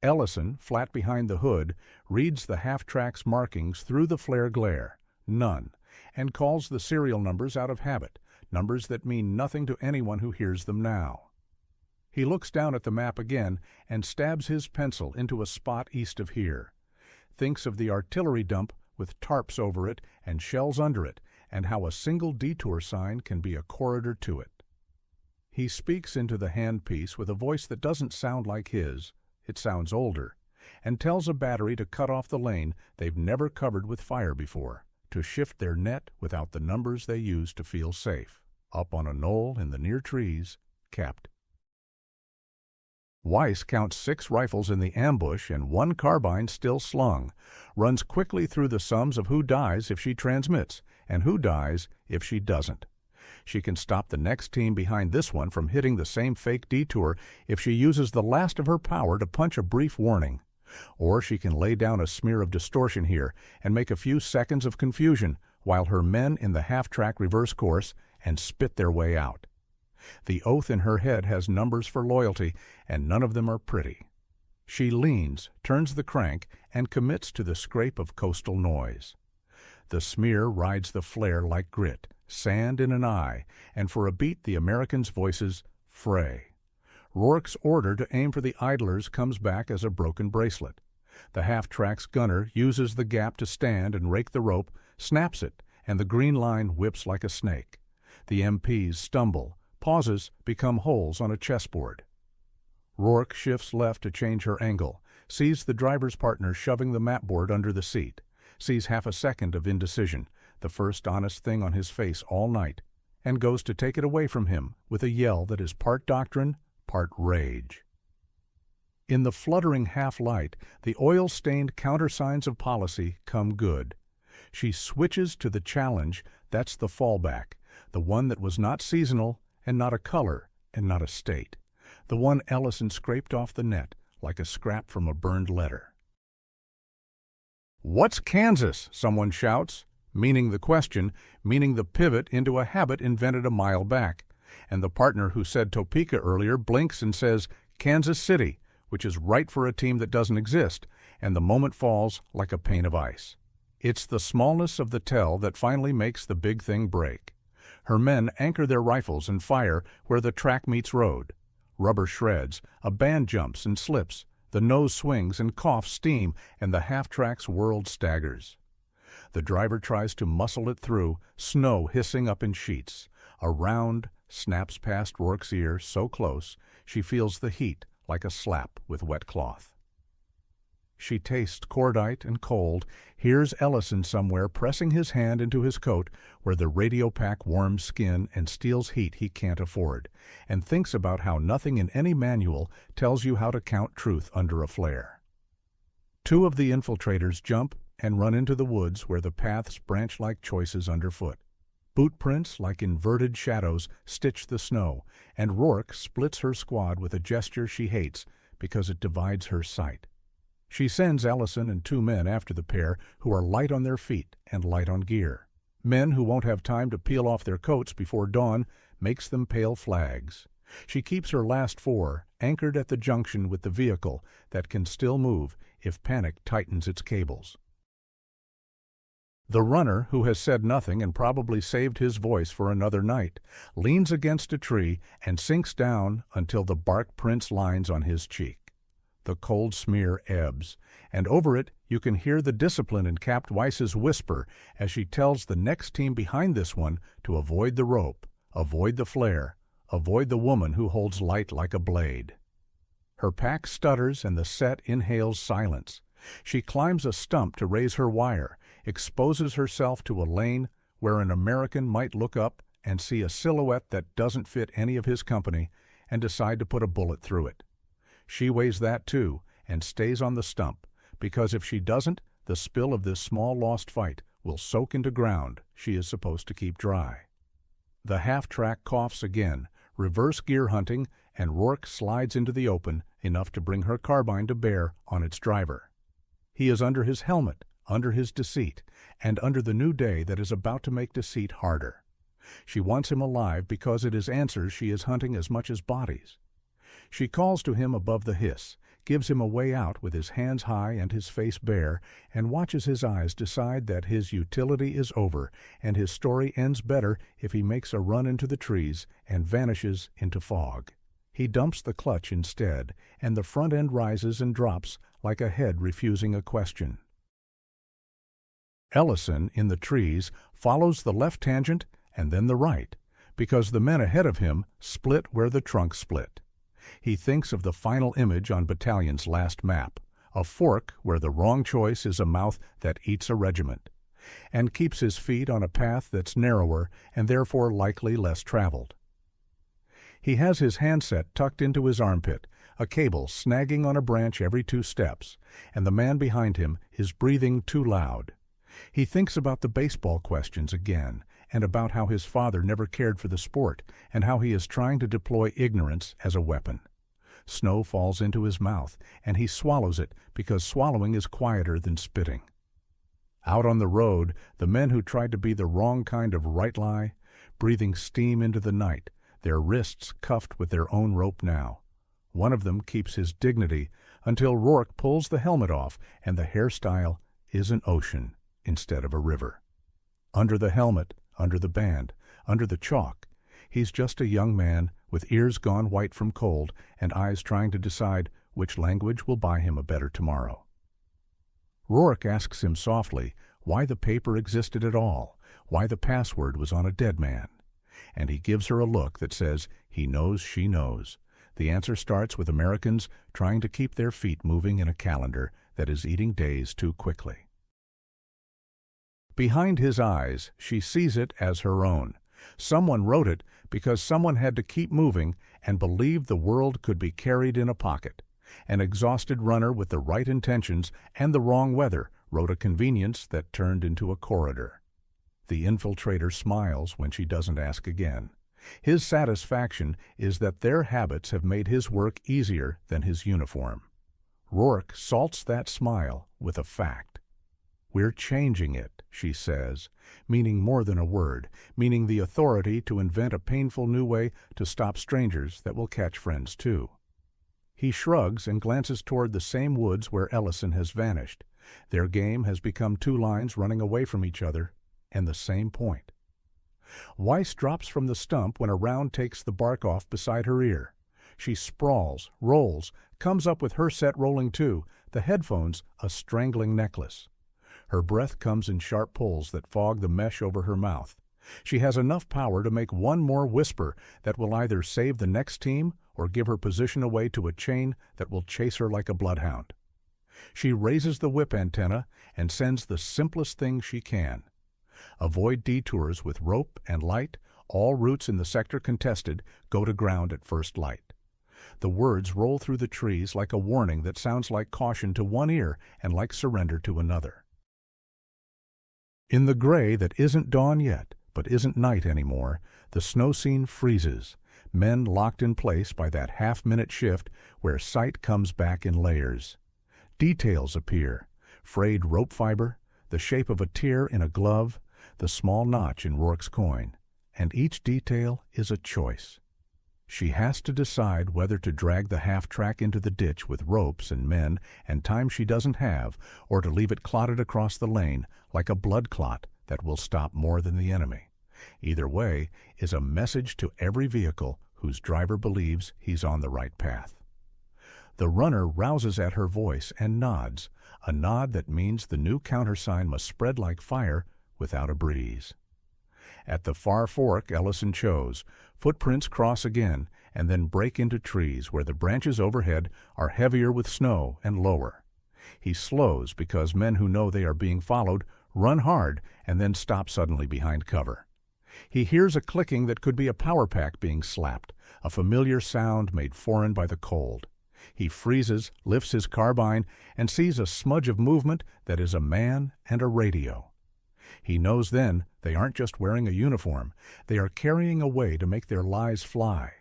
Ellison, flat behind the hood, reads the half-track's markings through the flare glare, none, and calls the serial numbers out of habit, numbers that mean nothing to anyone who hears them now. He looks down at the map again and stabs his pencil into a spot east of here. Thinks of the artillery dump with tarps over it and shells under it, and how a single detour sign can be a corridor to it. He speaks into the handpiece with a voice that doesn't sound like his, it sounds older, and tells a battery to cut off the lane they've never covered with fire before, to shift their net without the numbers they use to feel safe. Up on a knoll in the near trees, capped. Weiss counts 6 rifles in the ambush and 1 carbine still slung, runs quickly through the sums of who dies if she transmits, and who dies if she doesn't. She can stop the next team behind this one from hitting the same fake detour if she uses the last of her power to punch a brief warning. Or she can lay down a smear of distortion here and make a few seconds of confusion while her men in the half-track reverse course and spit their way out. The oath in her head has numbers for loyalty, and none of them are pretty. She leans, turns the crank, and commits to the scrape of coastal noise. The smear rides the flare like grit, sand in an eye, and for a beat the American's voices fray. Rourke's order to aim for the idlers comes back as a broken bracelet. The half-track's gunner uses the gap to stand and rake the rope, snaps it, and the green line whips like a snake. The MPs stumble, pauses become holes on a chessboard. Rourke shifts left to change her angle, sees the driver's partner shoving the mapboard under the seat, sees half a second of indecision, the first honest thing on his face all night, and goes to take it away from him with a yell that is part doctrine, part rage. In the fluttering half-light, the oil-stained countersigns of policy come good. She switches to the challenge, that's the fallback, the one that was not seasonal and not a color and not a state, the one Ellison scraped off the net like a scrap from a burned letter. "What's Kansas?" someone shouts, meaning the question, meaning the pivot into a habit invented a mile back, and the partner who said Topeka earlier blinks and says Kansas City, which is right for a team that doesn't exist, and the moment falls like a pane of ice. It's the smallness of the tell that finally makes the big thing break. Her men anchor their rifles and fire where the track meets road. Rubber shreds, a band jumps and slips, the nose swings and coughs steam, and the half-track's world staggers. The driver tries to muscle it through, snow hissing up in sheets. A round snaps past Rourke's ear so close she feels the heat like a slap with wet cloth. She tastes cordite and cold, hears Ellison somewhere pressing his hand into his coat where the radio pack warms skin and steals heat he can't afford, and thinks about how nothing in any manual tells you how to count truth under a flare. 2 of the infiltrators jump and run into the woods where the paths branch like choices underfoot. Boot prints like inverted shadows stitch the snow, and Rourke splits her squad with a gesture she hates because it divides her sight. She sends Ellison and 2 men after the pair who are light on their feet and light on gear. Men who won't have time to peel off their coats before dawn makes them pale flags. She keeps her last 4 anchored at the junction with the vehicle that can still move if panic tightens its cables. The runner, who has said nothing and probably saved his voice for another night, leans against a tree and sinks down until the bark prints lines on his cheek. The cold smear ebbs, and over it you can hear the discipline in Capt. Weiss's whisper as she tells the next team behind this one to avoid the rope, avoid the flare, avoid the woman who holds light like a blade. Her pack stutters and the set inhales silence. She climbs a stump to raise her wire, exposes herself to a lane where an American might look up and see a silhouette that doesn't fit any of his company and decide to put a bullet through it. She weighs that too and stays on the stump, because if she doesn't, the spill of this small lost fight will soak into ground she is supposed to keep dry. The half-track coughs again, reverse gear hunting, and Rourke slides into the open enough to bring her carbine to bear on its driver. He is under his helmet, under his deceit, and under the new day that is about to make deceit harder. She wants him alive because it is answers she is hunting as much as bodies. She calls to him above the hiss, gives him a way out with his hands high and his face bare, and watches his eyes decide that his utility is over and his story ends better if he makes a run into the trees and vanishes into fog. He dumps the clutch instead, and the front end rises and drops like a head refusing a question. Ellison, in the trees, follows the left tangent and then the right, because the men ahead of him split where the trunk split. He thinks of the final image on Battalion's last map, a fork where the wrong choice is a mouth that eats a regiment, and keeps his feet on a path that's narrower and therefore likely less traveled. He has his handset tucked into his armpit, a cable snagging on a branch every 2 steps, and the man behind him is breathing too loud. He thinks about the baseball questions again, and about how his father never cared for the sport, and how he is trying to deploy ignorance as a weapon. Snow falls into his mouth, and he swallows it because swallowing is quieter than spitting. Out on the road, the men who tried to be the wrong kind of right lie, breathing steam into the night, their wrists cuffed with their own rope now. One of them keeps his dignity until Rourke pulls the helmet off and the hairstyle is an ocean instead of a river. Under the helmet, under the band, under the chalk, he's just a young man with ears gone white from cold and eyes trying to decide which language will buy him a better tomorrow. Rourke asks him softly why the paper existed at all, why the password was on a dead man. And he gives her a look that says he knows she knows. The answer starts with Americans trying to keep their feet moving in a calendar that is eating days too quickly. Behind his eyes, she sees it as her own. Someone wrote it because someone had to keep moving and believed the world could be carried in a pocket. An exhausted runner with the right intentions and the wrong weather wrote a convenience that turned into a corridor. The infiltrator smiles when she doesn't ask again. His satisfaction is that their habits have made his work easier than his uniform. Rourke salts that smile with a fact. "We're changing it," she says, meaning more than a word, meaning the authority to invent a painful new way to stop strangers that will catch friends too. He shrugs and glances toward the same woods where Ellison has vanished. Their game has become 2 lines running away from each other, and the same point. Weiss drops from the stump when a round takes the bark off beside her ear. She sprawls, rolls, comes up with her set rolling too, the headphones a strangling necklace. Her breath comes in sharp pulls that fog the mesh over her mouth. She has enough power to make one more whisper that will either save the next team or give her position away to a chain that will chase her like a bloodhound. She raises the whip antenna and sends the simplest thing she can. Avoid detours with rope and light. All routes in the sector contested go to ground at first light. The words roll through the trees like a warning that sounds like caution to one ear and like surrender to another. In the gray that isn't dawn yet, but isn't night anymore, the snow scene freezes, men locked in place by that half-minute shift where sight comes back in layers. Details appear, frayed rope fiber, the shape of a tear in a glove, the small notch in Rourke's coin, and each detail is a choice. She has to decide whether to drag the half-track into the ditch with ropes and men and time she doesn't have, or to leave it clotted across the lane like a blood clot that will stop more than the enemy. Either way is a message to every vehicle whose driver believes he's on the right path. The runner rouses at her voice and nods, a nod that means the new countersign must spread like fire without a breeze. At the far fork Ellison chose, footprints cross again and then break into trees where the branches overhead are heavier with snow and lower. He slows because men who know they are being followed run hard and then stop suddenly behind cover. He hears a clicking that could be a power pack being slapped, a familiar sound made foreign by the cold. He freezes, lifts his carbine, and sees a smudge of movement that is a man and a radio. He knows then they aren't just wearing a uniform, they are carrying a way to make their lies fly.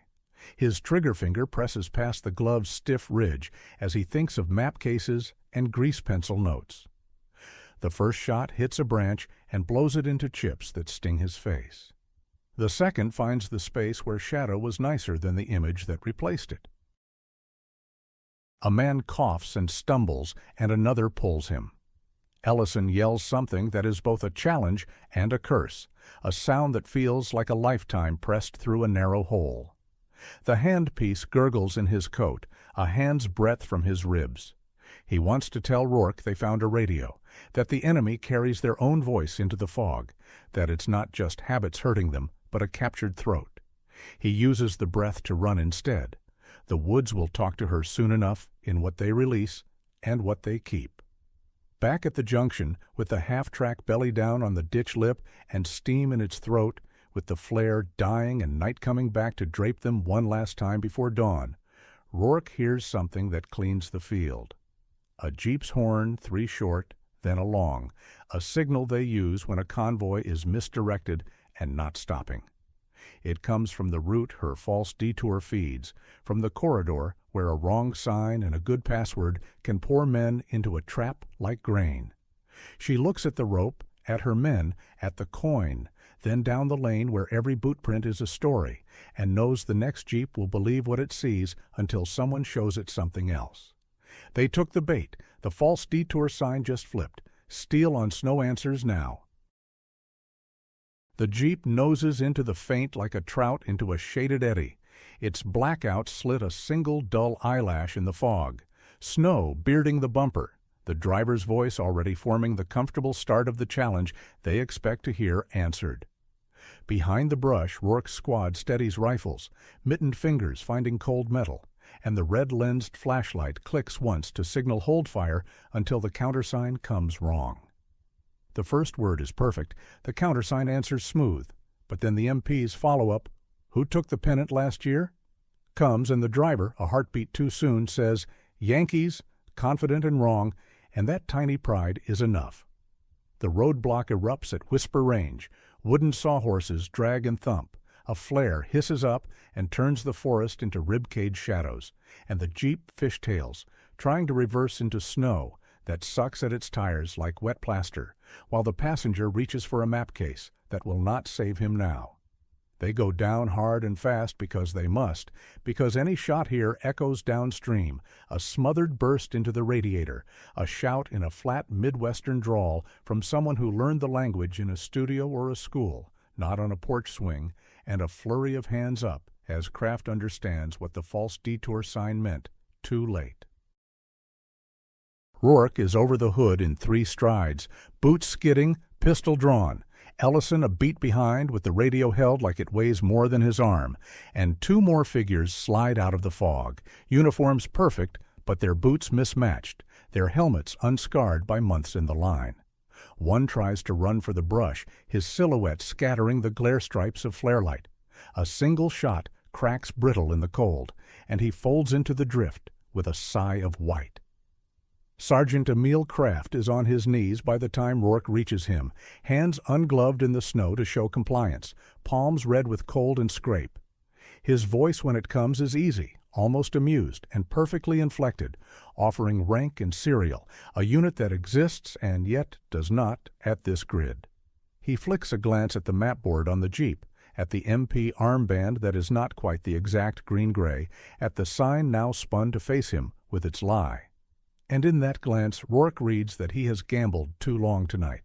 His trigger finger presses past the glove's stiff ridge as he thinks of map cases and grease pencil notes. The first shot hits a branch and blows it into chips that sting his face. The second finds the space where shadow was nicer than the image that replaced it. A man coughs and stumbles, and another pulls him. Ellison yells something that is both a challenge and a curse, a sound that feels like a lifetime pressed through a narrow hole. The handpiece gurgles in his coat, a hand's breadth from his ribs. He wants to tell Rourke they found a radio, that the enemy carries their own voice into the fog, that it's not just habits hurting them, but a captured throat. He uses the breath to run instead. The woods will talk to her soon enough in what they release and what they keep. Back at the junction, with the half-track belly down on the ditch lip and steam in its throat, with the flare dying and night coming back to drape them one last time before dawn, Rourke hears something that cleans the field. A jeep's horn, 3 short, then a long, a signal they use when a convoy is misdirected and not stopping. It comes from the route her false detour feeds, from the corridor where a wrong sign and a good password can pour men into a trap like grain. She looks at the rope, at her men, at the coin, then down the lane where every bootprint is a story, and knows the next jeep will believe what it sees until someone shows it something else. They took the bait. The false detour sign just flipped. Steel on snow answers now. The jeep noses into the faint like a trout into a shaded eddy. Its blackout slit a single dull eyelash in the fog. Snow bearding the bumper. The driver's voice already forming the comfortable start of the challenge they expect to hear answered. Behind the brush, Rourke's squad steadies rifles, mittened fingers finding cold metal, and the red-lensed flashlight clicks once to signal hold fire until the countersign comes wrong. The first word is perfect, the countersign answers smooth, but then the MP's follow-up, "Who took the pennant last year?" comes, and the driver, a heartbeat too soon, says, "Yankees," confident and wrong, and that tiny pride is enough. The roadblock erupts at whisper range, wooden sawhorses drag and thump, a flare hisses up and turns the forest into ribcage shadows, and the jeep fishtails, trying to reverse into snow that sucks at its tires like wet plaster, while the passenger reaches for a map case that will not save him now. They go down hard and fast because they must, because any shot here echoes downstream, a smothered burst into the radiator, a shout in a flat Midwestern drawl from someone who learned the language in a studio or a school, not on a porch swing, and a flurry of hands up as Kraft understands what the false detour sign meant, too late. Rourke is over the hood in 3 strides, boots skidding, pistol drawn. Ellison a beat behind with the radio held like it weighs more than his arm, and 2 more figures slide out of the fog, uniforms perfect, but their boots mismatched, their helmets unscarred by months in the line. One tries to run for the brush, his silhouette scattering the glare stripes of flare light. A single shot cracks brittle in the cold, and he folds into the drift with a sigh of white. Sergeant Emil Kraft is on his knees by the time Rourke reaches him, hands ungloved in the snow to show compliance, palms red with cold and scrape. His voice when it comes is easy, almost amused, and perfectly inflected, offering rank and serial, a unit that exists and yet does not at this grid. He flicks a glance at the mapboard on the Jeep, at the MP armband that is not quite the exact green-gray, at the sign now spun to face him with its lie. And in that glance Rourke reads that he has gambled too long tonight.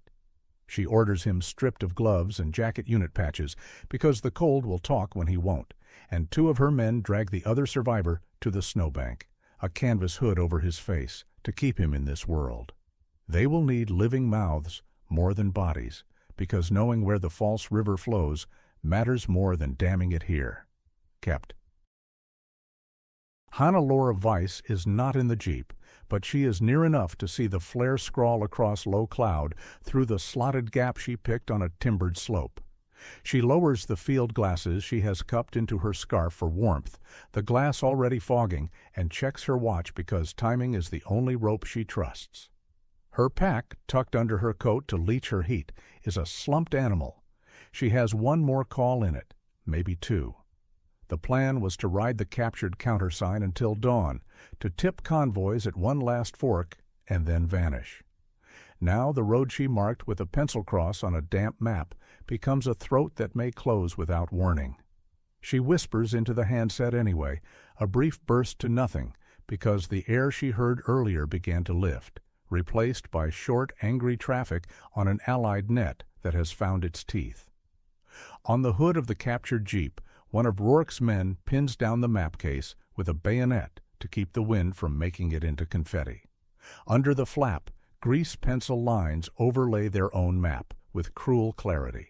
She orders him stripped of gloves and jacket unit patches, because the cold will talk when he won't, and 2 of her men drag the other survivor to the snowbank, a canvas hood over his face, to keep him in this world. They will need living mouths more than bodies, because knowing where the false river flows matters more than damming it here. Kept. Hannelore Weiss is not in the Jeep, but she is near enough to see the flare scrawl across low cloud through the slotted gap she picked on a timbered slope. She lowers the field glasses she has cupped into her scarf for warmth, the glass already fogging, and checks her watch because timing is the only rope she trusts. Her pack, tucked under her coat to leech her heat, is a slumped animal. She has 1 more call in it, maybe 2. The plan was to ride the captured countersign until dawn, to tip convoys at one last fork, and then vanish. Now the road she marked with a pencil cross on a damp map becomes a throat that may close without warning. She whispers into the handset anyway, a brief burst to nothing, because the air she heard earlier began to lift, replaced by short, angry traffic on an Allied net that has found its teeth. On the hood of the captured Jeep, one of Rourke's men pins down the map case with a bayonet to keep the wind from making it into confetti. Under the flap, grease pencil lines overlay their own map with cruel clarity.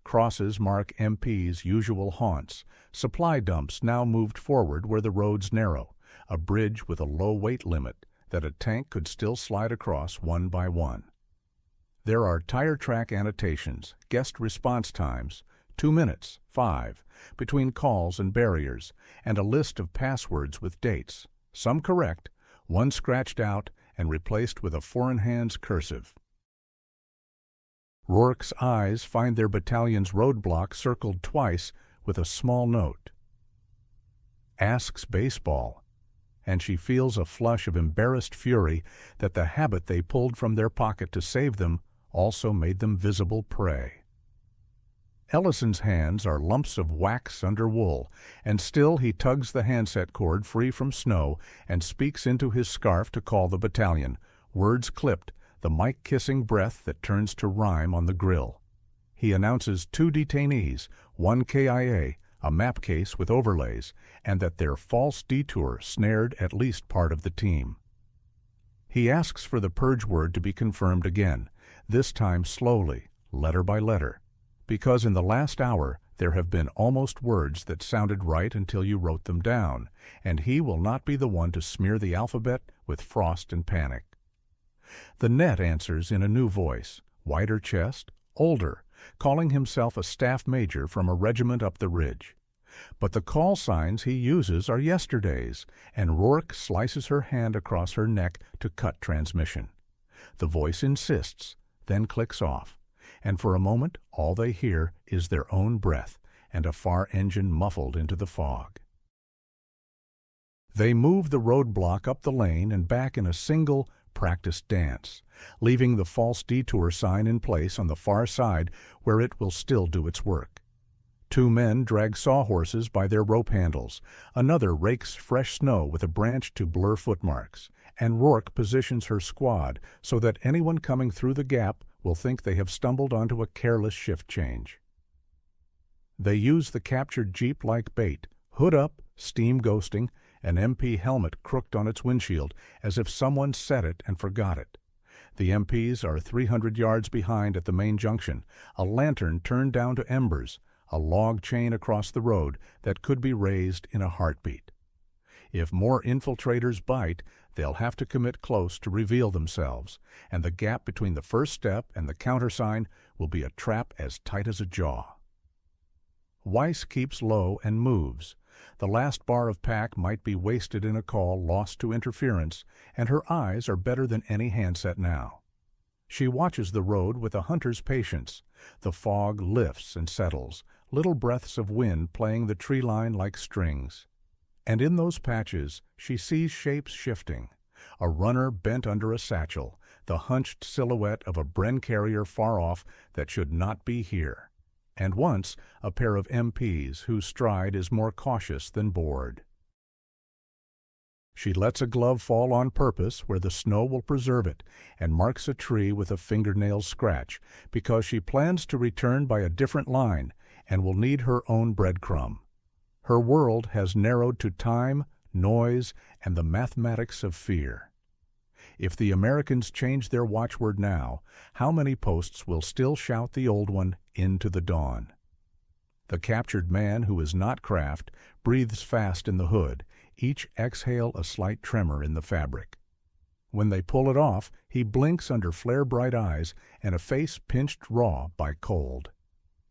Crosses mark MP's usual haunts, supply dumps now moved forward where the roads narrow, a bridge with a low weight limit that a tank could still slide across one by one. There are tire track annotations, guest response times, 2 minutes, 5, between calls and barriers, and a list of passwords with dates, some correct, one scratched out and replaced with a foreign-hands cursive. Rourke's eyes find their battalion's roadblock circled twice with a small note. Asks baseball, and she feels a flush of embarrassed fury that the habit they pulled from their pocket to save them also made them visible prey. Ellison's hands are lumps of wax under wool, and still he tugs the handset cord free from snow and speaks into his scarf to call the battalion, words clipped, the mic-kissing breath that turns to rhyme on the grill. He announces 2 detainees, 1 KIA, a map case with overlays, and that their false detour snared at least part of the team. He asks for the purge word to be confirmed again, this time slowly, letter by letter, because in the last hour there have been almost words that sounded right until you wrote them down, and he will not be the one to smear the alphabet with frost and panic. The net answers in a new voice, wider chest, older, calling himself a staff major from a regiment up the ridge. But the call signs he uses are yesterday's, and Rourke slices her hand across her neck to cut transmission. The voice insists, then clicks off, and for a moment all they hear is their own breath and a far engine muffled into the fog. They move the roadblock up the lane and back in a single, practiced dance, leaving the false detour sign in place on the far side where it will still do its work. 2 men drag sawhorses by their rope handles, another rakes fresh snow with a branch to blur footmarks, and Rourke positions her squad so that anyone coming through the gap will think they have stumbled onto a careless shift change. They use the captured Jeep like bait, hood up, steam ghosting, an MP helmet crooked on its windshield as if someone set it and forgot it. The MPs are 300 yards behind at the main junction, a lantern turned down to embers, a log chain across the road that could be raised in a heartbeat. If more infiltrators bite, they'll have to commit close to reveal themselves, and the gap between the first step and the countersign will be a trap as tight as a jaw. Weiss keeps low and moves. The last bar of pack might be wasted in a call lost to interference, and her eyes are better than any handset now. She watches the road with a hunter's patience. The fog lifts and settles, little breaths of wind playing the tree line like strings. And in those patches she sees shapes shifting. A runner bent under a satchel, the hunched silhouette of a Bren carrier far off that should not be here, and once a pair of MPs whose stride is more cautious than bored. She lets a glove fall on purpose where the snow will preserve it and marks a tree with a fingernail scratch because she plans to return by a different line and will need her own breadcrumb. Her world has narrowed to time, noise, and the mathematics of fear. If the Americans change their watchword now, how many posts will still shout the old one into the dawn? The captured man who is not Kraft breathes fast in the hood, each exhale a slight tremor in the fabric. When they pull it off, he blinks under flare-bright eyes and a face pinched raw by cold.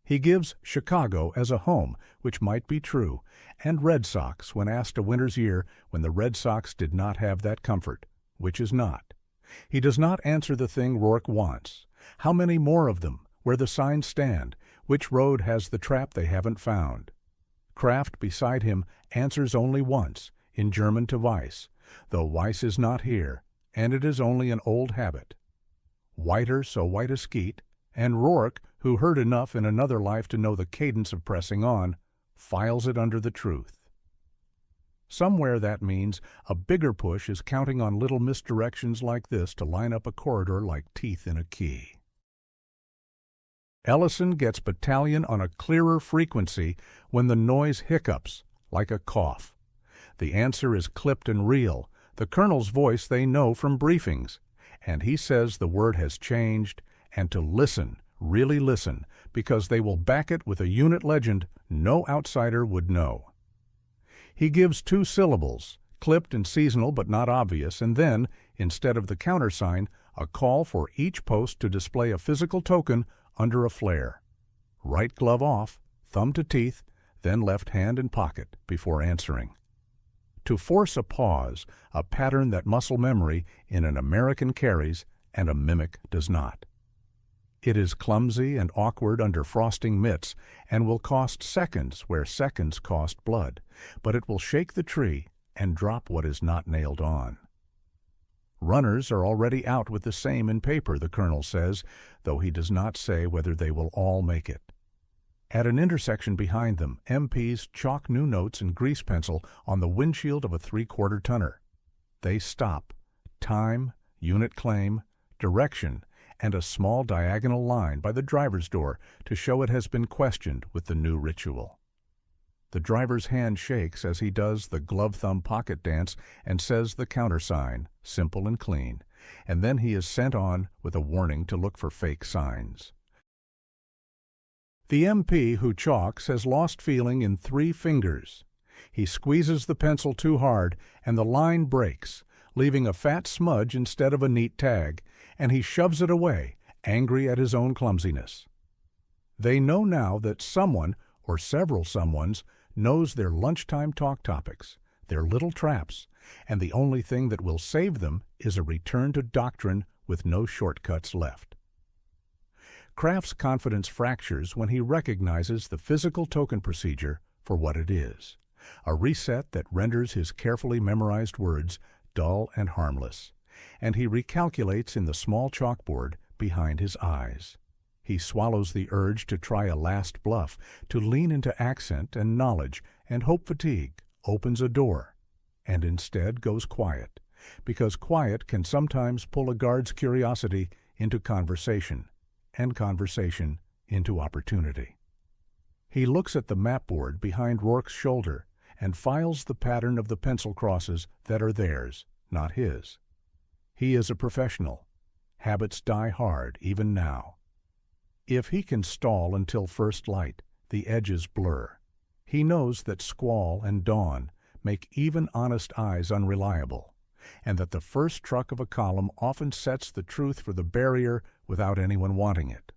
He gives Chicago as a home, which might be true, and Red Sox when asked a winter's year when the Red Sox did not have that comfort, which is not. He does not answer the thing Rourke wants. How many more of them? Where the signs stand? Which road has the trap they haven't found? Kraft beside him answers only once, in German to Weiss, though Weiss is not here, and it is only an old habit. Whiter so white a skeet, and Rourke, who heard enough in another life to know the cadence of pressing on, files it under the truth. Somewhere that means a bigger push is counting on little misdirections like this to line up a corridor like teeth in a key. Ellison gets battalion on a clearer frequency when the noise hiccups, like a cough. The answer is clipped and real, the colonel's voice they know from briefings, and he says the word has changed, and to listen, really listen, because they will back it with a unit legend no outsider would know. He gives 2 syllables, clipped and seasonal but not obvious, and then, instead of the countersign, a call for each post to display a physical token under a flare. Right glove off, thumb to teeth, then left hand in pocket before answering. To force a pause, a pattern that muscle memory in an American carries and a mimic does not. It is clumsy and awkward under frosting mitts and will cost seconds where seconds cost blood, but it will shake the tree and drop what is not nailed on. Runners are already out with the same in paper, the colonel says, though he does not say whether they will all make it. At an intersection behind them, MPs chalk new notes in grease pencil on the windshield of a 3/4 tonner. They stop. Time, unit claim, direction, and a small diagonal line by the driver's door to show it has been questioned with the new ritual. The driver's hand shakes as he does the glove-thumb pocket dance and says the countersign, simple and clean, and then he is sent on with a warning to look for fake signs. The MP who chalks has lost feeling in 3 fingers. He squeezes the pencil too hard, and the line breaks, leaving a fat smudge instead of a neat tag, and he shoves it away, angry at his own clumsiness. They know now that someone, or several someones, knows their lunchtime talk topics, their little traps, and the only thing that will save them is a return to doctrine with no shortcuts left. Kraft's confidence fractures when he recognizes the physical token procedure for what it is, a reset that renders his carefully memorized words dull and harmless, and he recalculates in the small chalkboard behind his eyes. He swallows the urge to try a last bluff, to lean into accent and knowledge and hope fatigue opens a door, and instead goes quiet, because quiet can sometimes pull a guard's curiosity into conversation, and conversation into opportunity. He looks at the mapboard behind Rourke's shoulder and files the pattern of the pencil crosses that are theirs, not his. He is a professional. Habits die hard even now. If he can stall until first light, the edges blur. He knows that squall and dawn make even honest eyes unreliable, and that the first truck of a column often sets the truth for the barrier without anyone wanting it.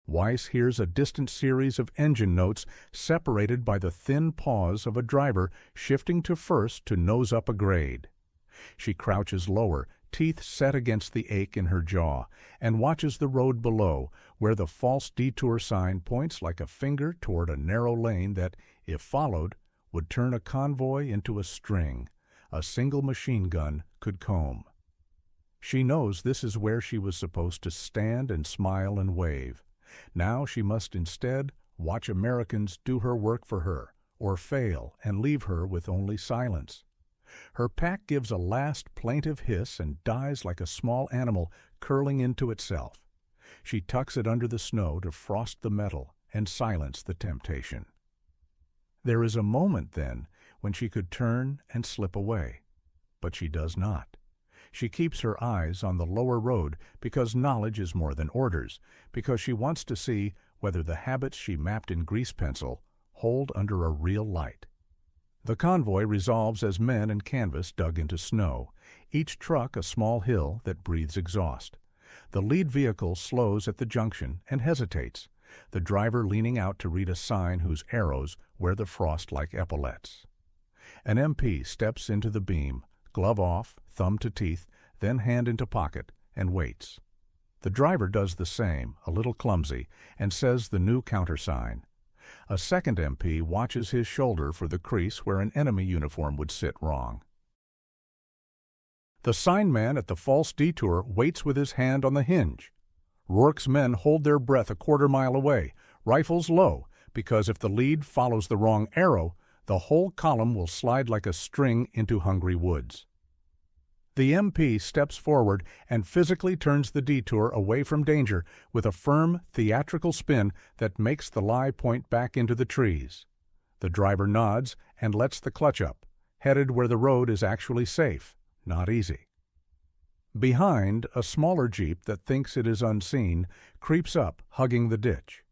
Weiss hears a distant series of engine notes separated by the thin pause of a driver shifting to first to nose up a grade. She crouches lower, teeth set against the ache in her jaw, and watches the road below, where the false detour sign points like a finger toward a narrow lane that, if followed, would turn a convoy into a string a single machine gun could comb. She knows this is where she was supposed to stand and smile and wave. Now she must instead watch Americans do her work for her, or fail and leave her with only silence. Her pack gives a last plaintive hiss and dies like a small animal curling into itself. She tucks it under the snow to frost the metal and silence the temptation. There is a moment, then, when she could turn and slip away. But she does not. She keeps her eyes on the lower road because knowledge is more than orders, because she wants to see whether the habits she mapped in grease pencil hold under a real light. The convoy resolves as men and canvas dug into snow, each truck a small hill that breathes exhaust. The lead vehicle slows at the junction and hesitates, the driver leaning out to read a sign whose arrows wear the frost like epaulets. An MP steps into the beam, glove off, thumb to teeth, then hand into pocket, and waits. The driver does the same, a little clumsy, and says the new countersign. A second MP watches his shoulder for the crease where an enemy uniform would sit wrong. The signman at the false detour waits with his hand on the hinge. Rourke's men hold their breath a quarter-mile away, rifles low, because if the lead follows the wrong arrow, the whole column will slide like a string into hungry woods. The MP steps forward and physically turns the detour away from danger with a firm, theatrical spin that makes the lie point back into the trees. The driver nods and lets the clutch up, headed where the road is actually safe, not easy. Behind, a smaller jeep that thinks it is unseen creeps up, hugging the ditch.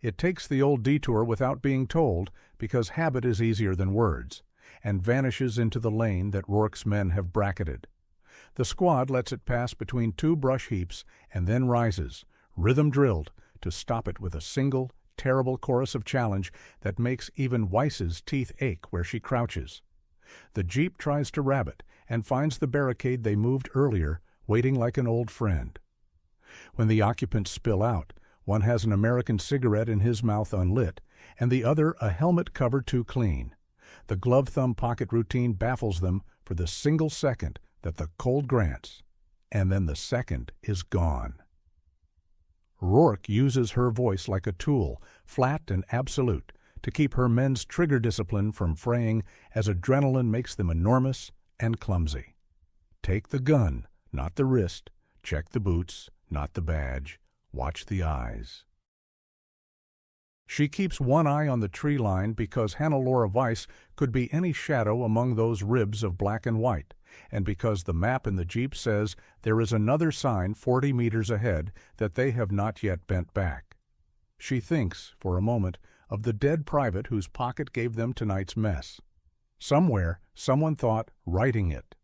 It takes the old detour without being told, because habit is easier than words, and vanishes into the lane that Rourke's men have bracketed. The squad lets it pass between two brush heaps and then rises, rhythm drilled, to stop it with a single, terrible chorus of challenge that makes even Weiss's teeth ache where she crouches. The jeep tries to rabbit and finds the barricade they moved earlier, waiting like an old friend. When the occupants spill out, one has an American cigarette in his mouth unlit, and the other a helmet cover too clean. The glove-thumb pocket routine baffles them for the single second that the cold grants, and then the second is gone. Rourke uses her voice like a tool, flat and absolute, to keep her men's trigger discipline from fraying as adrenaline makes them enormous and clumsy. Take the gun, not the wrist. Check the boots, not the badge. Watch the eyes. She keeps one eye on the tree line because Hannelore Weiss could be any shadow among those ribs of black and white, and because the map in the jeep says there is another sign 40 meters ahead that they have not yet bent back. She thinks, for a moment, of the dead private whose pocket gave them tonight's mess. Somewhere, someone thought writing it